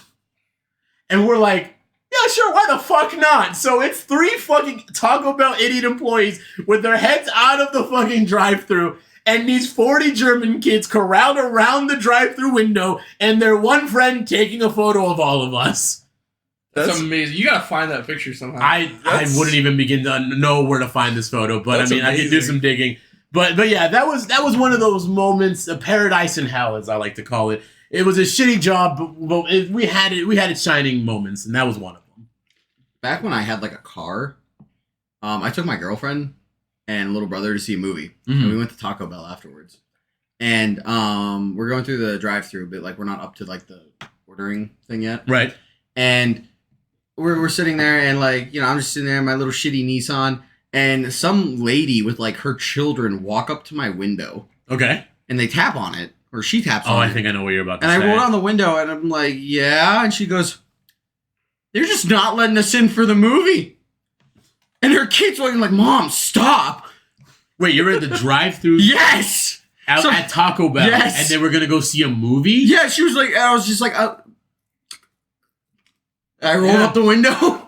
And we're like, yeah, sure, why the fuck not? So it's 3 fucking Taco Bell idiot employees with their heads out of the fucking drive-thru and these 40 German kids corralled around the drive-thru window and their one friend taking a photo of all of us. That's amazing. You gotta find that picture somehow. I wouldn't even begin to know where to find this photo, but I mean, amazing. I could do some digging. But yeah, that was one of those moments, a paradise in hell, as I like to call it. It was a shitty job, but we had its shining moments, and that was one of them. Back when I had like a car, I took my girlfriend and little brother to see a movie, and we went to Taco Bell afterwards. And we're going through the drive-thru, but like we're not up to like the ordering thing yet, right? And we're sitting there, and like, you know, I'm just sitting there in my little shitty Nissan, and some lady with like her children walk up to my window. Okay. And they tap on it, or she taps on it. Oh, I think I know what you're about to say. And I roll down the window, and I'm like, yeah. And she goes, they're just not letting us in for the movie. And her kid's looking like, Mom, stop. Wait, you're at the drive-thru? Yes. At Taco Bell. Yes. And they were going to go see a movie? Yeah, she was like, I was just like, I rolled up the window.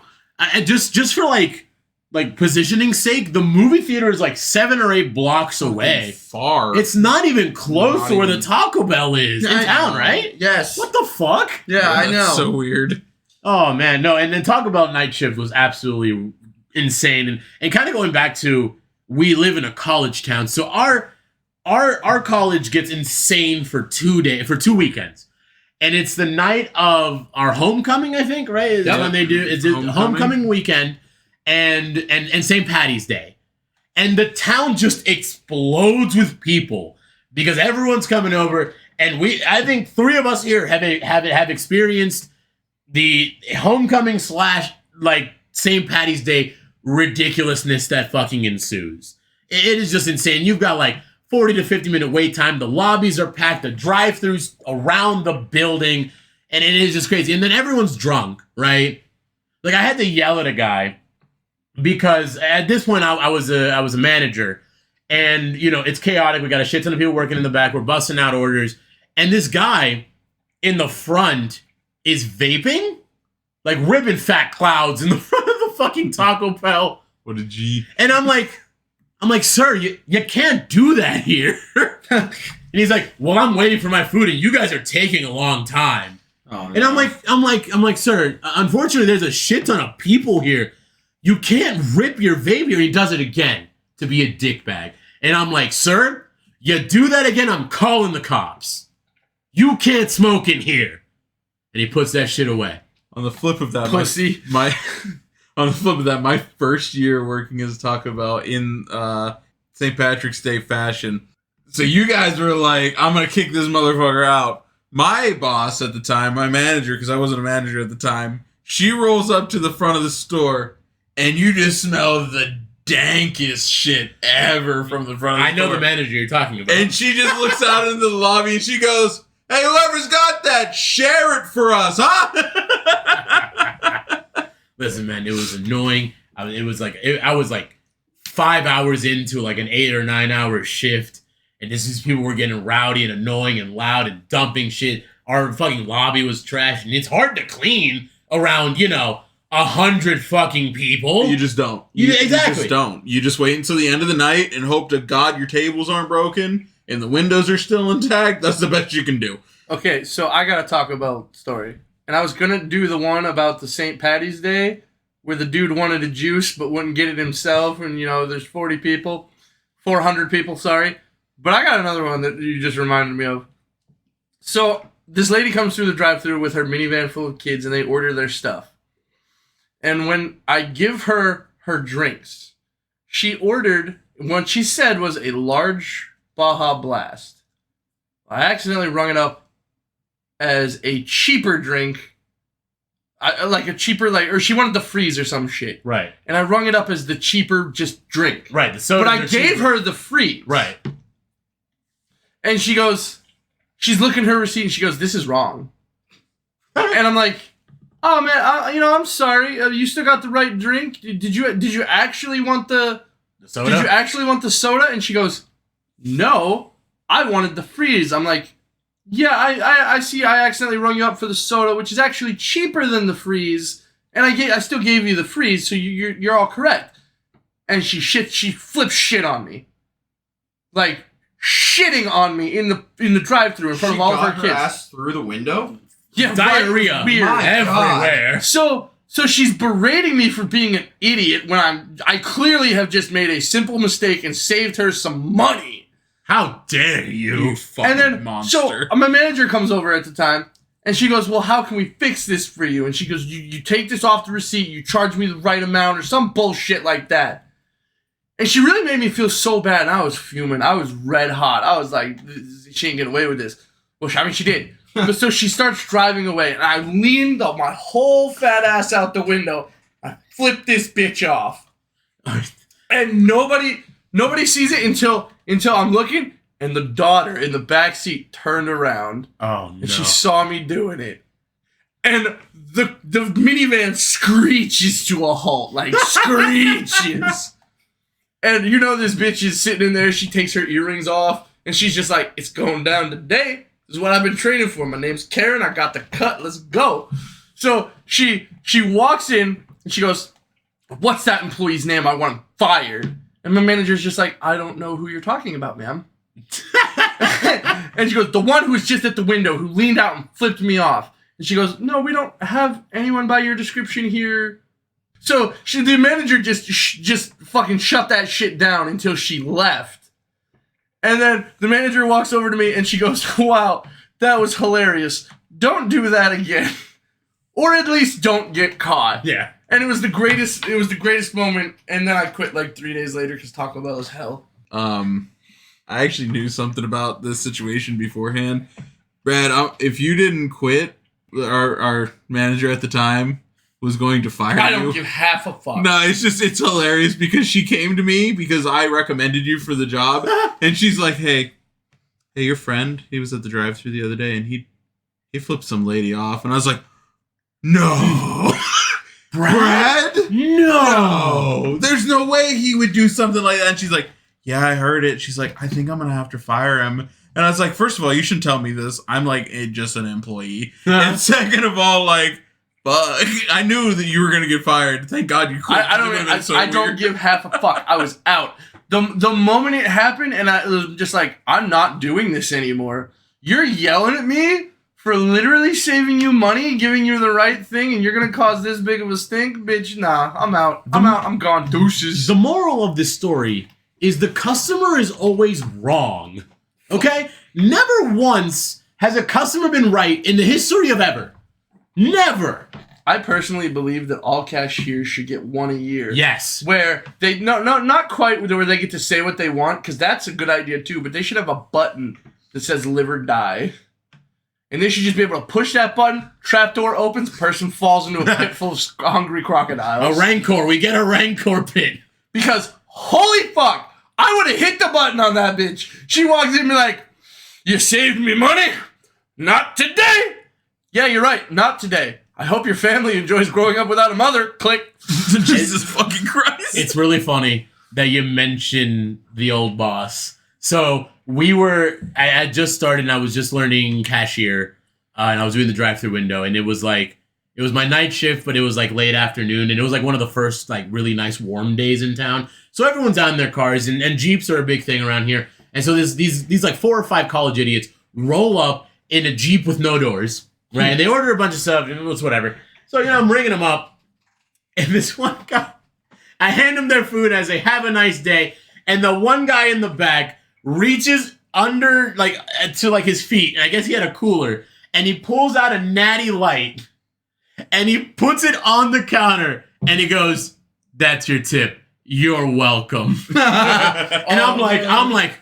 Just for like like positioning sake, the movie theater is like 7 or 8 blocks away. Far. It's not even close Not to where the even- Taco Bell is in town, right? Yes. What the fuck? Yeah, I know. That's so weird. Oh man, no, and then Taco Bell night shift was absolutely insane, and kind of going back to we live in a college town, so our college gets insane for 2 weekends, and it's the night of our homecoming, I think, right? Is Yep. when they do it's homecoming weekend, and St. Patty's Day, and the town just explodes with people because everyone's coming over, and I think 3 of us here have experienced the homecoming / like St. Patty's Day ridiculousness that fucking ensues. It is just insane. You've got like 40 to 50 minute wait time. The lobbies are packed. The drive-thrus around the building, and it is just crazy. And then everyone's drunk, right? Like I had to yell at a guy because at this point I was a manager, and you know it's chaotic. We got a shit ton of people working in the back. We're busting out orders, and this guy in the front is vaping, like ripping fat clouds in the front of the fucking Taco Bell. What a G. And I'm like, sir, you can't do that here. And he's like, well, I'm waiting for my food, and you guys are taking a long time. Oh, no. And I'm like, sir, unfortunately, there's a shit ton of people here. You can't rip your vape here. He does it again to be a dickbag. And I'm like, sir, you do that again, I'm calling the cops. You can't smoke in here. And he puts that shit away. On the flip of that, Pussy. On the flip of that, my first year working as Taco Bell in St. Patrick's Day fashion. So you guys were like, I'm going to kick this motherfucker out. My boss at the time, my manager, because I wasn't a manager at the time, she rolls up to the front of the store, and you just smell the dankest shit ever from the front of the I know store. the manager you're talking about. And she just looks out into the lobby, and she goes, hey, whoever's got that, share it for us, huh? Listen, man, it was annoying. I was like 5 hours into like an 8 or 9 hour shift, and these people were getting rowdy and annoying and loud and dumping shit. Our fucking lobby was trash, and it's hard to clean around 100 fucking people. You just don't. Exactly. You just don't. You just wait until the end of the night and hope to God your tables aren't broken and the windows are still intact. That's the best you can do. Okay, so I got a Taco Bell story. And I was going to do the one about the St. Patty's Day where the dude wanted a juice but wouldn't get it himself. And, there's 400 people, sorry. But I got another one that you just reminded me of. So this lady comes through the drive-thru with her minivan full of kids, and they order their stuff. And when I give her her drinks, she ordered, what she said was a large Baja Blast. I accidentally rung it up as a cheaper drink, or she wanted the freeze or some shit. Right. And I rung it up as the cheaper just drink. Right. The soda. But I gave her the freeze. Right. And she goes, she's looking at her receipt and she goes, this is wrong. And I'm like, oh man, I'm sorry. You still got the right drink. Did you actually want the soda? Did you actually want the soda? And she goes, no, I wanted the freeze. I'm like, yeah, I see. I accidentally rung you up for the soda, which is actually cheaper than the freeze, and I still gave you the freeze, so you're all correct. And she flips shit on me, like shitting on me in the drive-thru in front of all of her kids. Ass through the window. Yeah, Diarrhea right, weird. everywhere. So she's berating me for being an idiot when I clearly have just made a simple mistake and saved her some money. How dare you? fucking And then, monster. so my manager comes over at the time, and she goes, well, how can we fix this for you? And she goes, you take this off the receipt, you charge me the right amount, or some bullshit like that. And she really made me feel so bad, and I was fuming. I was red hot. I was like, she ain't getting away with this. Well, she did. But so she starts driving away, and I leaned up my whole fat ass out the window. I flipped this bitch off. And nobody sees it until I'm looking, and the daughter in the back seat turned around. Oh no! And she saw me doing it, and the minivan screeches to a halt, like screeches. And this bitch is sitting in there. She takes her earrings off, and she's just like, "It's going down today. This is what I've been training for. My name's Karen. I got the cut. Let's go." So she walks in, and she goes, what's that employee's name? I want him fired. And my manager's just like, I don't know who you're talking about, ma'am. And she goes, the one who was just at the window, who leaned out and flipped me off. And she goes, no, we don't have anyone by your description here. So the manager just fucking shut that shit down until she left. And then the manager walks over to me and she goes, wow, that was hilarious. Don't do that again. Or at least don't get caught. Yeah. And it was the greatest moment. And then I quit like 3 days later because Taco Bell is hell. I actually knew something about this situation beforehand. Brad, if you didn't quit, our manager at the time was going to fire you. I don't give half a fuck. No, it's hilarious because she came to me because I recommended you for the job. And she's like, hey, your friend, he was at the drive-thru the other day and he flipped some lady off. And I was like, no. Brad? No. There's no way he would do something like that. And she's like, yeah, I heard it. She's like, I think I'm going to have to fire him. And I was like, first of all, you shouldn't tell me this. I'm like just an employee. And second of all, like, fuck, I knew that you were going to get fired. Thank God you quit. I don't give half a fuck. I was out. The moment it happened and I was just like, I'm not doing this anymore. You're yelling at me for literally saving you money, giving you the right thing, and you're going to cause this big of a stink? Bitch, nah, I'm out. I'm gone. Deuces. The moral of this story is the customer is always wrong. Okay? Never once has a customer been right in the history of ever. Never. I personally believe that all cashiers should get one a year. Yes. Where they not quite where they get to say what they want, because that's a good idea too, but they should have a button that says live or die. And they should just be able to push that button, trapdoor opens, person falls into a pit full of hungry crocodiles. A Rancor. We get a Rancor pit. Because, holy fuck, I would have hit the button on that bitch. She walks in and be like, you saved me money? Not today. Yeah, you're right. Not today. I hope your family enjoys growing up without a mother. Click. Jesus fucking Christ. It's really funny that you mention the old boss. So I had just started and I was just learning cashier and I was doing the drive-thru window and it was my night shift, but it was like late afternoon and it was like one of the first like really nice warm days in town. So everyone's out in their cars and Jeeps are a big thing around here. And so these like 4 or 5 college idiots roll up in a Jeep with no doors, right? And they order a bunch of stuff and it's whatever. So, I'm ringing them up and this one guy, I hand them their food and I say, have a nice day. And the one guy in the back reaches under to his feet, and I guess he had a cooler, and he pulls out a Natty Light, and he puts it on the counter, and he goes, "That's your tip. You're welcome." And I'm like,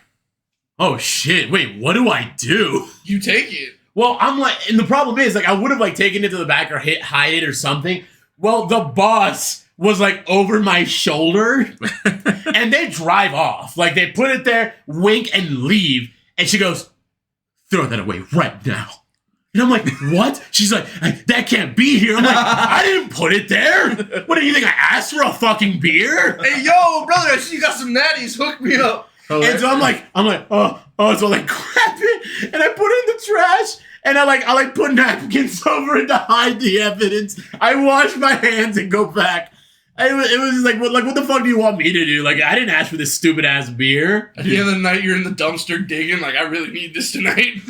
oh shit! Wait, what do I do? You take it. Well, I'm like, and the problem is, I would have taken it to the back or hide it or something. Well, the boss was over my shoulder and they drive off. They put it there, wink and leave. And she goes, throw that away right now. And I'm like, what? She's like, that can't be here. I'm like, I didn't put it there. What do you think? I asked for a fucking beer? Hey, yo, brother, I see you got some natties. Hook me up. And so I'm like, oh, so I grab it and I put it in the trash. And I put napkins over it to hide the evidence. I wash my hands and go back. It was what the fuck do you want me to do? I didn't ask for this stupid ass beer. At the end of the night, you're in the dumpster digging. I really need this tonight.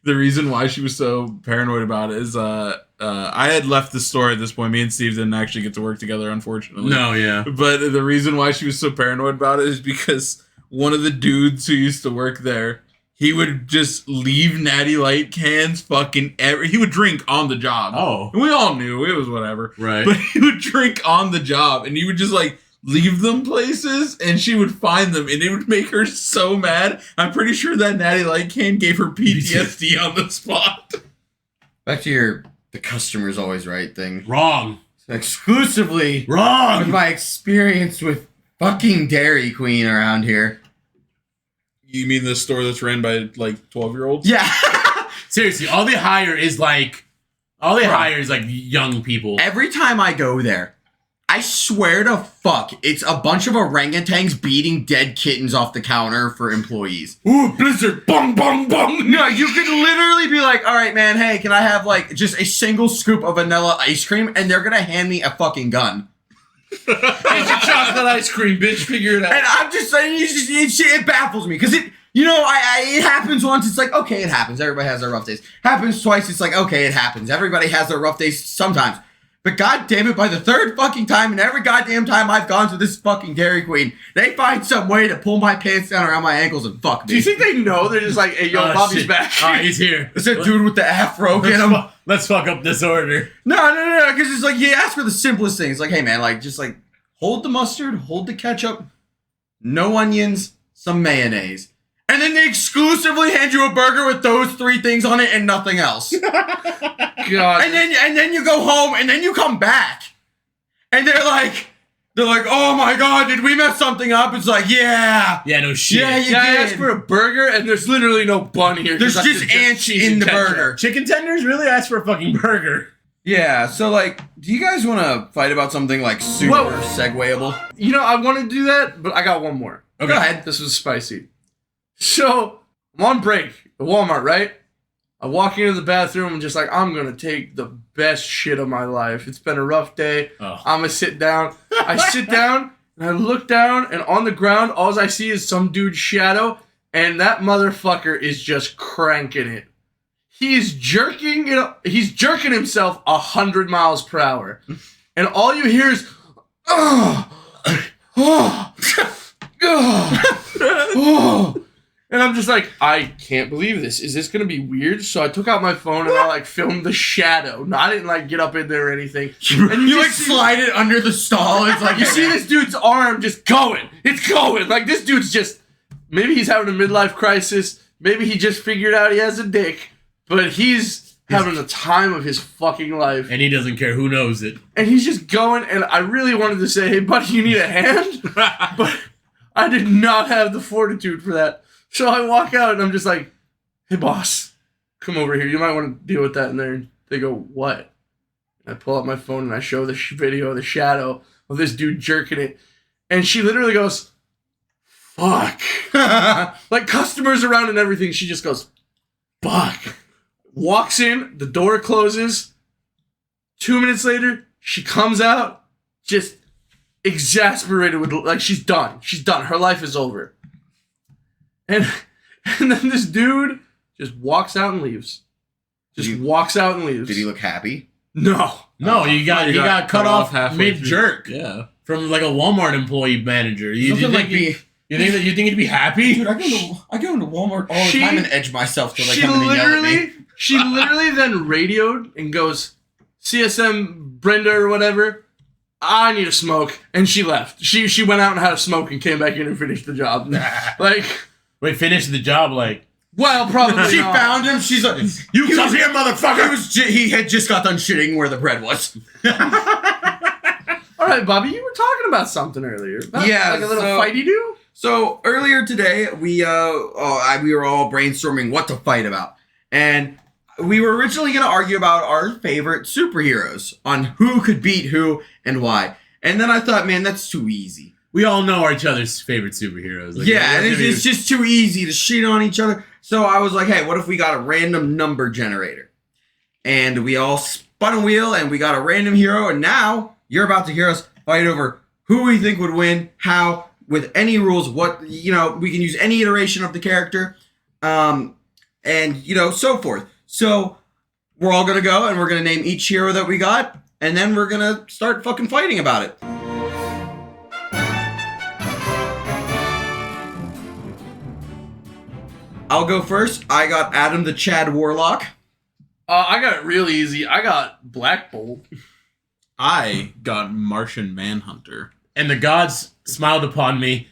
The reason why she was so paranoid about it is I had left the store at this point. Me and Steve didn't actually get to work together, unfortunately. No, yeah. But the reason why she was so paranoid about it is because one of the dudes who used to work there, he would just leave Natty Light cans he would drink on the job. Oh. And we all knew it was whatever. Right. But he would drink on the job and he would just leave them places and she would find them and it would make her so mad. I'm pretty sure that Natty Light can gave her PTSD on the spot. Back to the customer's always right thing. Wrong. Exclusively wrong. With my experience with fucking Dairy Queen around here. You mean the store that's ran by 12-year-olds? Yeah. Seriously, all they hire is young people. Every time I go there, I swear to fuck, it's a bunch of orangutans beating dead kittens off the counter for employees. Ooh, Blizzard, bong, bong, bong. No, you could literally be like, all right, man, hey, can I have just a single scoop of vanilla ice cream? And they're gonna hand me a fucking gun. Get your chocolate ice cream, bitch. Figure it out. And I'm just saying, it baffles me because it happens once. It's like, okay, it happens. Everybody has their rough days. Happens twice. It's like, okay, it happens. Everybody has their rough days sometimes. But god damn it, by the third fucking time and every goddamn time I've gone to this fucking Dairy Queen, they find some way to pull my pants down around my ankles and fuck me. Do you think they know? They're just like, hey, yo, Bobby's shit. back. He's here. It's that dude with the afro. Get him. Let's fuck up this order. No. Because it's like, you ask for the simplest things. Like, hey, man, like, just like, hold the mustard, hold the ketchup, no onions, some mayonnaise. And then they exclusively hand you a burger with those 3 things on it and nothing else. God. And then you go home and then you come back. And they're like, oh my god, did we mess something up? It's like, yeah. Yeah, no shit. Yeah, you I did. asked for a burger and there's literally no bun here. There's I just could ants cheese in the ketchup. burger. Chicken tenders? Really? Ask for a fucking burger. Yeah, so like, do you guys want to fight about something like super segueable? You know, I want to do that, but I got one more. Okay. Go ahead. This was spicy. So, I'm on break at Walmart, right? I walk into the bathroom and just like, I'm going to take the best shit of my life. It's been a rough day. Oh. I'm going to sit down. I sit down and I look down and on the ground, all I see is some dude's shadow and that motherfucker is just cranking it. He's jerking himself 100 miles per hour. And all you hear is, And I'm just like, I can't believe this. Is this going to be weird? So I took out my phone and I like filmed the shadow. No, I didn't like get up in there or anything. And You like slide it under the stall. It's like, you see this dude's arm just going. It's going. Like this dude's just, maybe he's having a midlife crisis. Maybe he just figured out he has a dick. But he's having the time of his fucking life. And he doesn't care who knows it. And he's just going. And I really wanted to say, hey, buddy, you need a hand? But I did not have the fortitude for that. So I walk out and I'm just like, hey, boss, come over here. You might want to deal with that in there. And they go, what? And I pull out my phone and I show the video of the shadow of this dude jerking it. And she literally goes, fuck. Like customers around and everything. She just goes, fuck. Walks in, the door closes. 2 minutes later, she comes out just exasperated with, like, she's done. She's done. Her life is over. And then this dude just walks out and leaves. Walks out and leaves. Did he look happy? No. No, he got cut off halfway mid jerk. Yeah. From like a Walmart employee manager. You Something think like me. You think he'd be happy? Dude, I go into Walmart all the time and edge myself till they She come in and yell at me. literally then radioed and goes, CSM Brenda or whatever, I need a smoke. And she left. She went out and had a smoke and came back in and finished the job. Like, Wait, finish the job like. well, probably She not. found him. She's like, You come here, motherfucker! He had just got done shitting where the bread was. All right, Bobby, you were talking about something earlier. About, Yeah, like a little so- fighty do. So earlier today, we were all brainstorming what to fight about, and we were originally going to argue about our favorite superheroes on who could beat who and why. And then I thought, man, that's too easy. We all know each other's favorite superheroes. Like, Yeah, it's just too easy to shit on each other. So I was like, hey, what if we got a random number generator? And we all spun a wheel and we got a random hero. And now you're about to hear us fight over who we think would win, how, with any rules, what, we can use any iteration of the character, and, so forth. So we're all going to go and we're going to name each hero that we got. And then we're going to start fucking fighting about it. I'll go first. I got Adam the Chad Warlock. I got it real easy. I got Black Bolt. I got Martian Manhunter. And the gods smiled upon me.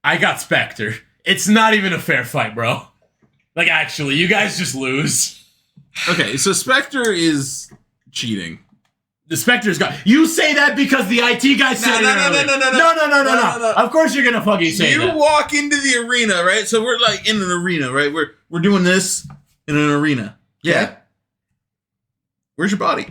I got Spectre. It's not even a fair fight, bro. Like, actually, you guys just lose. Okay, so Spectre is cheating. The Spectre's got. You say that because the IT guy said No. No. Of course you're gonna fucking say You that. walk into the arena, right? So we're like in an arena, right? We're doing this in an arena. Yeah. Where's your body?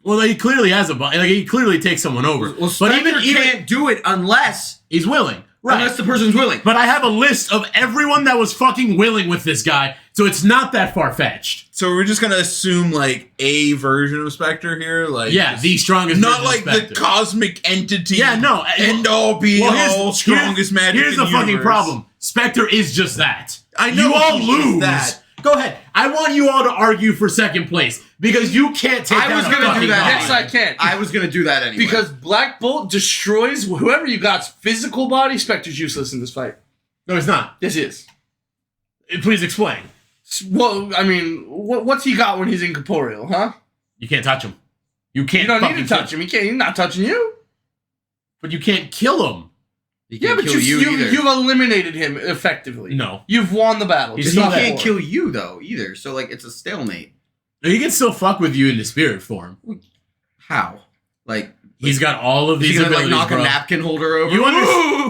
Well, he clearly has a body. Like, he clearly takes someone over. Well, but Spectre even can't do it unless he's willing. Right. the person's willing. But I have a list of everyone that was fucking willing with this guy So it's not that far-fetched. So we're just gonna assume like a version of Spectre here, like Yeah, the strongest not version like of Spectre. the cosmic entity. Yeah, no. End all be all strongest magic. Here's in the fucking universe. problem. Spectre is just that. I know You all he is lose. that. Go ahead. I want you all to argue for second place because you can't take I down was a gonna do fucking that. god. Yes, I can. I was gonna do that anyway. Because Black Bolt destroys whoever you got's physical body. Spectre's useless in this fight. No, it's not. This is. Please explain. Well, I mean, what's he got when he's incorporeal, huh? You can't touch him. You can't. You don't need fucking to touch him. He can't. He's not touching you. But you can't kill him. he Yeah, can't but kill you either. you've eliminated him effectively. No. You've won the battle. He's Just he not not can't before. kill you though either. So like it's a stalemate. He can still fuck with you in the spirit form. How? Like He's got all of is these he gonna like abilities, knock bro. a napkin holder over?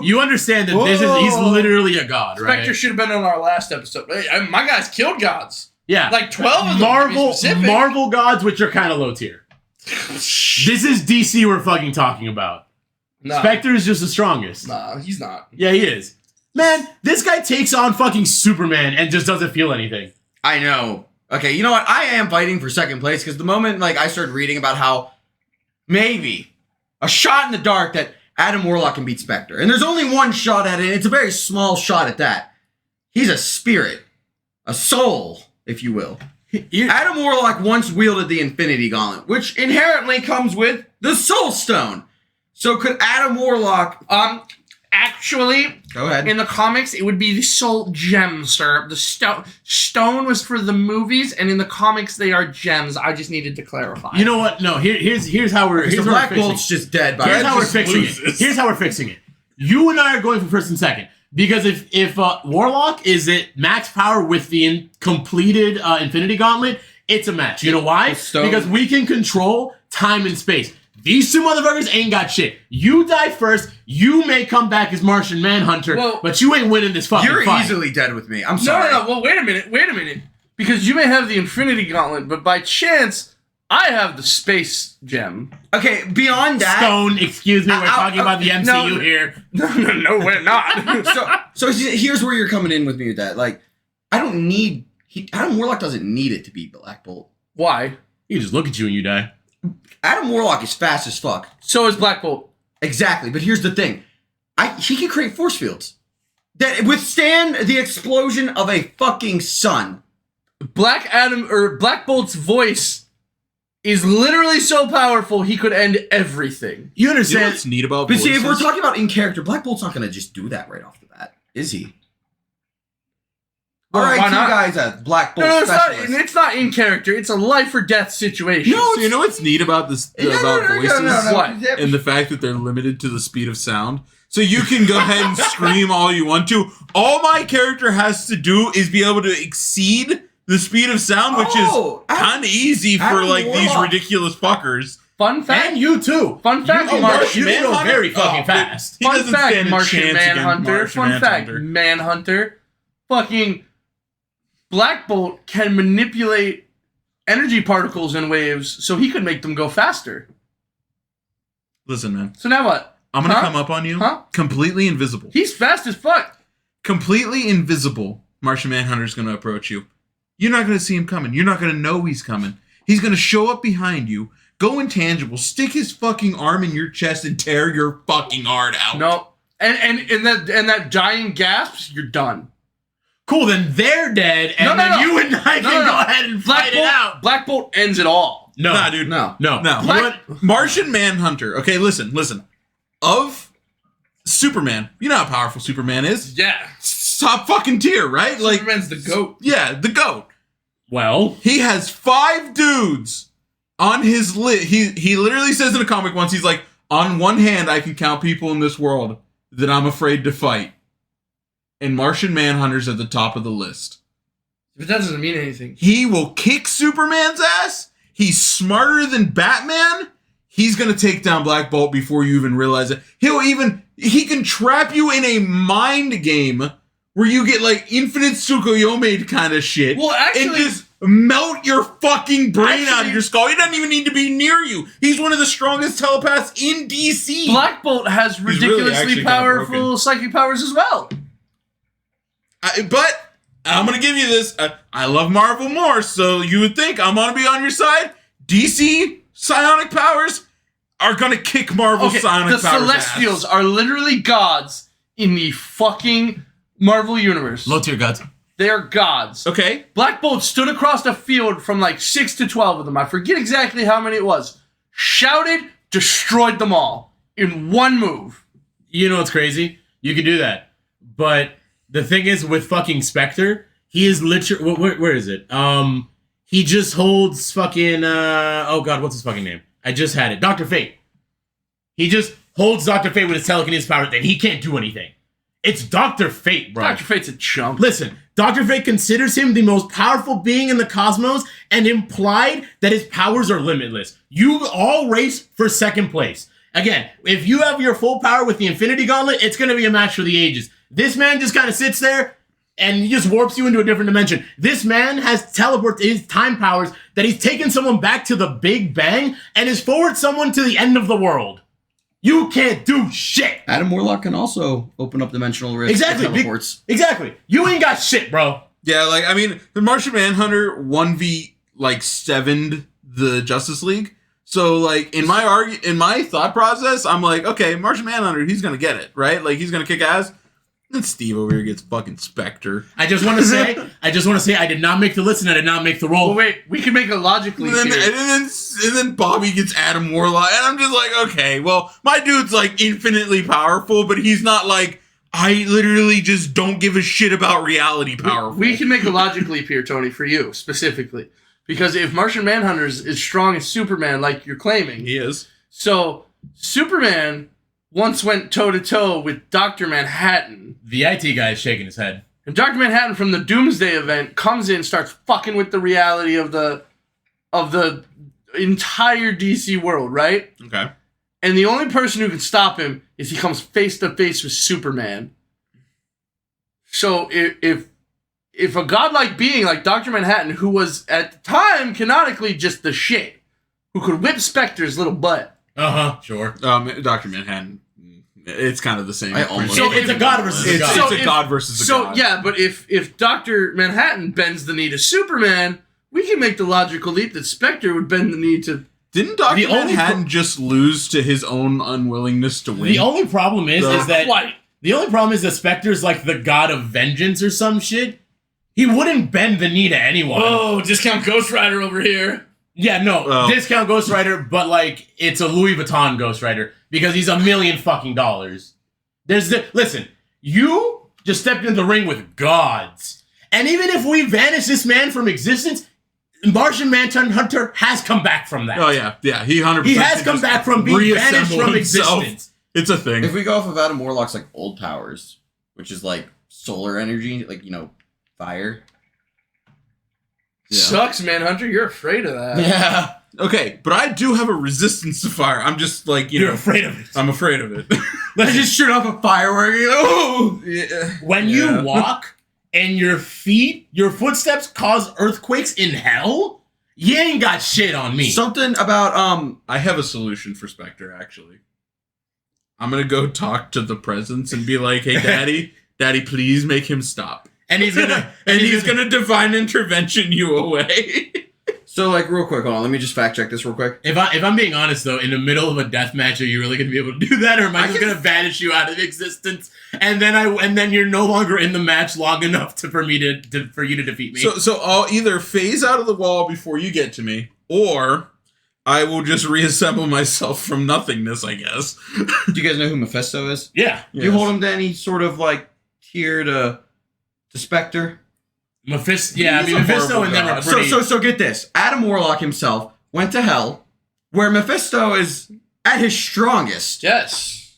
You understand that this is he's literally a god, right? Spectre should have been on our last episode. Hey, my guys killed gods. Yeah. Like 12 of them, to be specific. Marvel gods, which are kind of low tier. This is DC we're fucking talking about. Nah, Spectre is just the strongest. nah, he's not. Yeah, he is. Man, this guy takes on fucking Superman and just doesn't feel anything. I know. Okay, you know what? I am fighting for second place because the moment like I started reading about how maybe a shot in the dark that Adam Warlock can beat Spectre, and there's only one shot at it, and it's a very small shot at that. He's a spirit, a soul, if you will. Adam Warlock once wielded the Infinity Gauntlet, which inherently comes with the Soul Stone. So could Adam Warlock? Actually, Go ahead. in the comics, it would be the Soul Gem, sir. The stone was for the movies, and in the comics, they are gems. I just needed to clarify. You know what? No, here's how we're So here's how Black we're fixing Bolt's just dead. By Here's how we're just fixing loses. it. Here's how we're fixing it. You and I are going for first and second. Because if Warlock is at max power with the completed Infinity Gauntlet, it's a match. You know why? Stone. Because we can control time and space. These two motherfuckers ain't got shit. You die first. You may come back as Martian Manhunter, Well, but you ain't winning this fucking You're fight. easily dead with me. I'm No, sorry. no. Well, wait a minute. Because you may have the Infinity Gauntlet, but by chance, I have the Space Gem. Okay, beyond that. Stone, excuse me, we're talking about the MCU no. here. No, we're not. So here's where you're coming in with me with that. Like, I don't need. Adam Warlock doesn't need it to beat Black Bolt. Why? You just look at you and you die. Adam Warlock is fast as fuck. So is Black Bolt. Exactly, but here's the thing. He can create force fields that withstand the explosion of a fucking sun. Black Bolt's voice is literally so powerful he could end everything. You You know understand? what's neat about But see, if we're voices? talking about in character, Black Bolt's not going to just do that right off the bat, is he? Well, All right, why two not? guys at Black Bolt No, specialist. it's not in character. It's a life or death situation. No, So you know what's neat about this about voices What? and the fact that they're limited to the speed of sound. So you can go ahead and scream all you want to. All my character has to do is be able to exceed the speed of sound, which Oh, is kind of easy for Adam like these Warlock. ridiculous fuckers. Fun fact. And you too. Fun fact, You, Mark. you go Manhunter? very fucking Oh, fast. He Fun doesn't fact, stand a Martian chance against Manhunter. Martian Fun fact, Manhunter. Manhunter. Fucking Black Bolt can manipulate energy particles and waves so he could make them go faster. Listen, man. So now what? I'm gonna Huh? come up on you. Huh? Completely invisible. He's fast as fuck. Completely invisible. Martian Manhunter's gonna approach you. You're not gonna see him coming. You're not gonna know he's coming. He's gonna show up behind you, go intangible, stick his fucking arm in your chest, and tear your fucking heart out. No. And that giant gasps, you're done. Cool, then they're dead, and then you and I can go ahead and fight it out. Black Bolt ends it all. No, Nah, dude. No. no. No. You know what? Martian Manhunter. Okay, listen. Of Superman, you know how powerful Superman is. Yeah. Top fucking tier, right? Like, Superman's the GOAT. yeah, the GOAT. Well, He has 5 dudes on his list. He literally says in a comic once, he's like, on one hand, I can count people in this world that I'm afraid to fight. And Martian Manhunter's at the top of the list. But that doesn't mean anything. He will kick Superman's ass. He's smarter than Batman. He's gonna take down Black Bolt before you even realize it. He can trap you in a mind game where you get like infinite Tsukuyomi kind of shit. Well, actually- and just melt your fucking brain out of Actually- your skull. He doesn't even need to be near you. He's one of the strongest telepaths in DC. Black Bolt has really ridiculously actually kinda powerful broken. psychic powers as well. But I'm gonna give you this. I love Marvel more, so you would think I'm gonna be on your side. DC psionic powers are gonna kick Marvel's psionic powers. The Celestials are literally gods in the fucking Marvel universe. Low tier gods. They're gods. Okay. Black Bolt stood across the field from like 6 to 12 of them. I forget exactly how many it was. Shouted, destroyed them all in one move. You know what's crazy? You can do that. But the thing is with fucking Spectre, he is literally... Where is it? He just holds fucking... oh god, what's his fucking name? I just had it. Dr. Fate. He just holds Dr. Fate with his telekinesis power, then he can't do anything. It's Dr. Fate, bro. Dr. Fate's a chump. Listen, Dr. Fate considers him the most powerful being in the cosmos and implied that his powers are limitless. You all race for second place. Again, if you have your full power with the Infinity Gauntlet, it's going to be a match for the ages. This man just kind of sits there and he just warps you into a different dimension. This man has his time powers that he's taken someone back to the Big Bang and has forwarded someone to the end of the world. You can't do shit. Adam Warlock can also open up dimensional rifts. Exactly. Teleports. Exactly. You ain't got shit, bro. Yeah, like, I mean, the Martian Manhunter 1v, like, 7'd the Justice League. So, like, in my thought process, I'm like, okay, Martian Manhunter, he's gonna get it, right? Like, he's gonna kick ass. Then Steve over here gets fucking Spectre. I just want to say, I did not make the list and I did not make the roll. Well, wait, we can make it logically And then Bobby gets Adam Warlock, and I'm just like, okay, well, my dude's like infinitely powerful, but he's not like, I literally just don't give a shit about reality powerful. We can make a logic leap here, Tony, for you specifically. Because if Martian Manhunter is as strong as Superman, like you're claiming, He is. So Superman once went toe-to-toe with Dr. Manhattan. The IT guy is shaking his head. And Dr. Manhattan from the Doomsday event comes in, starts fucking with the reality of the entire DC world, right? Okay. And the only person who can stop him is he comes face to face with Superman. So if a godlike being like Dr. Manhattan, who was at the time canonically just the shit, who could whip Spectre's little butt. Sure. Dr. Manhattan, it's kind of the same. So it's a god versus a god. It's a god versus a god. So yeah, but if Dr. Manhattan bends the knee to Superman, we can make the logical leap that Spectre would bend the knee to. Didn't Dr. Manhattan just lose to his own unwillingness to win? The only problem is that What? the only problem is that Spectre's like the god of vengeance or some shit. He wouldn't bend the knee to anyone. Oh, discount Ghost Rider over here. Yeah, no, discount Ghost Rider, but like it's a Louis Vuitton Ghost Rider because he's $1 million fucking dollars. Listen, you just stepped into the ring with gods, and even if we vanish this man from existence, Martian Manhunter has come back from that. Oh yeah, he 100%. He has come back from being vanished from himself. existence. It's a thing. If we go off of Adam Warlock's like old powers, which is like solar energy, like fire. Yeah. Sucks, Manhunter. You're afraid of that. Yeah. Okay, but I do have a resistance to fire. I'm just like, You're afraid of it. I'm afraid of it. Let's just shoot off a firework. Oh, Yeah. When you walk and your footsteps cause earthquakes in hell, you ain't got shit on me. something about I have a solution for Spectre, actually. I'm gonna go talk to the presence and be like, hey, Daddy, please make him stop. And he's gonna He's gonna divine intervention you away. So like real quick, hold on. Let me just fact check this real quick. If I'm being honest though, in the middle of a death match, are you really gonna be able to do that, or am I just gonna vanish you out of existence, and then you're no longer in the match long enough for you to defeat me? So I'll either phase out of the wall before you get to me, or I will just reassemble myself from nothingness, I guess. Do you guys know who Mephisto is? Yeah, Do you hold him to any sort of like tier to Spectre? Mephisto. Yeah, I He's mean a Mephisto horrible and them are god. pretty. So get this. Adam Warlock himself went to hell, where Mephisto is at his strongest. Yes.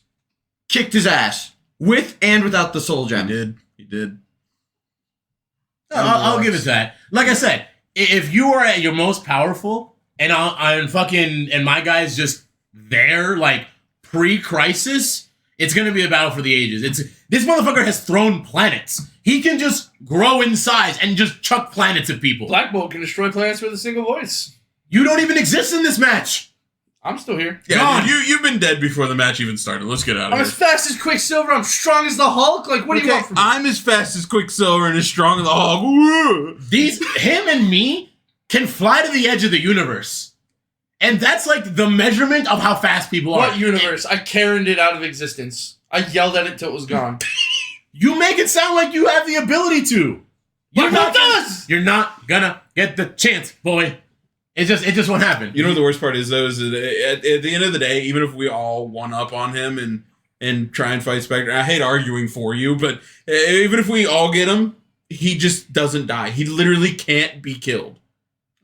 Kicked his ass with and without the soul gem. He did. I'll give it that. Like I said, if you are at your most powerful, and and my guy's just there, like pre-crisis, it's gonna be a battle for the ages. This motherfucker has thrown planets. He can just grow in size and just chuck planets at people. Black Bolt can destroy planets with a single voice. You don't even exist in this match. I'm still here. Yeah, Gone. dude, you've been dead before the match even started. Let's get out I'm of as here. fast as Quicksilver. I'm strong as the Hulk. Like, what do you want from me? I'm as fast as Quicksilver and as strong as the Hulk. Woo! Him and me can fly to the edge of the universe. And that's like the measurement of how fast people are. What universe? I Karen'd it out of existence. I yelled at it till it was gone. You make it sound like you have the ability to. But who does? You're not gonna get the chance, boy. It just won't happen. You know what the worst part is, though, is that at the end of the day, even if we all one up on him and try and fight Spectre, I hate arguing for you, but even if we all get him, he just doesn't die. He literally can't be killed.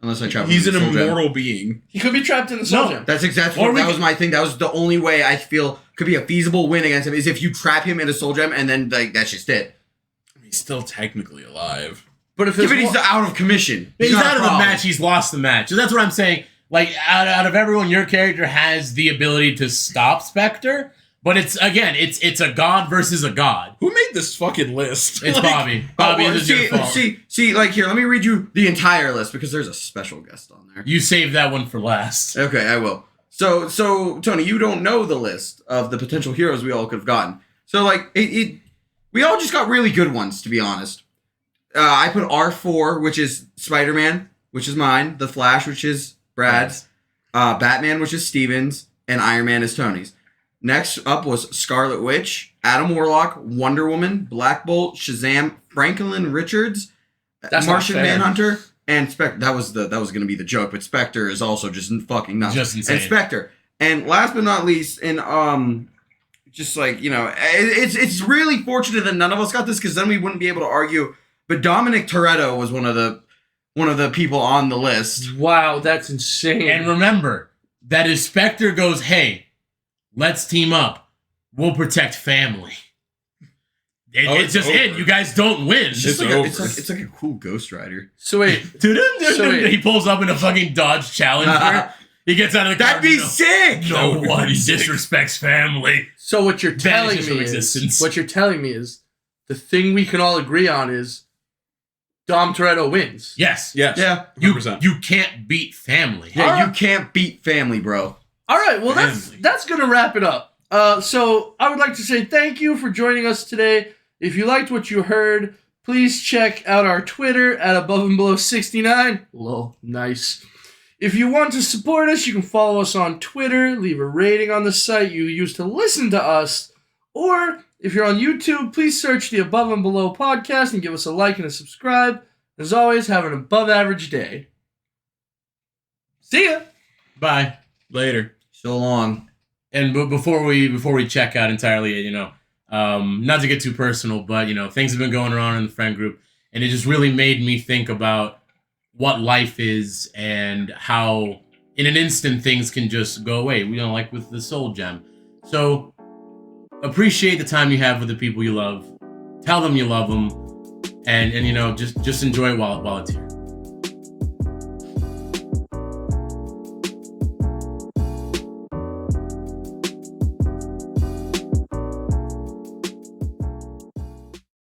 Unless I trap him He's in an the soul gem. immortal being. He could be trapped in the soul gem. That's exactly Or that we was my thing. That was the only way I feel could be a feasible win against him is if you trap him in a soul gem and then like that's just it. He's still technically alive. But if Yeah, it's but he's out of commission. He's not out a of the problem. match. He's lost the match. So that's what I'm saying. Like, out of everyone, your character has the ability to stop Spectre. But it's a god versus a god. Who made this fucking list? It's Like, Bobby. Bobby, well, this is your fault. see, like here, let me read you the entire list because there's a special guest on there. You saved that one for last. Okay, I will. So Tony, you don't know the list of the potential heroes we all could have gotten. So like we all just got really good ones, to be honest. I put R4, which is Spider-Man, which is mine. The Flash, which is Brad's. Batman, which is Steven's, and Iron Man is Tony's. Next up was Scarlet Witch, Adam Warlock, Wonder Woman, Black Bolt, Shazam, Franklin Richards, That's not Martian fair. Manhunter, and Spectre. That was going to be the joke, but Spectre is also just fucking nuts. Just insane. And Spectre. And last but not least, just like, you know, it's really fortunate that none of us got this because then we wouldn't be able to argue. But Dominic Toretto was one of the people on the list. Wow, that's insane. And remember that if Spectre goes, hey, let's team up, we'll protect family. It's just over. it. You guys don't win. It's It's like, over. it's like a cool Ghost Rider. so wait, He pulls up in a fucking Dodge Challenger. He gets out of the car. That'd be sick! No That would one be sick. disrespects family. so what you're telling Vanishes from me is existence. what you're telling me is the thing we can all agree on is Dom Toretto wins. Yes. Yes. Yeah. 100%. You can't beat family. Yeah, Alright. you can't beat family, bro. All right, well Family. that's gonna wrap it up. So I would like to say thank you for joining us today. If you liked what you heard, please check out our Twitter at Above and Below 69. Lol, nice. If you want to support us, you can follow us on Twitter, leave a rating on the site you use to listen to us, or if you're on YouTube, please search the Above and Below podcast and give us a like and a subscribe. As always, have an above average day. See ya! Bye. Later. So long. And before we check out entirely, you know, not to get too personal, but you know, things have been going on in the friend group, and it just really made me think about what life is and how in an instant things can just go away. You know, like with the soul gem. So appreciate the time you have with the people you love. Tell them you love them, and you know, just enjoy it while it's here.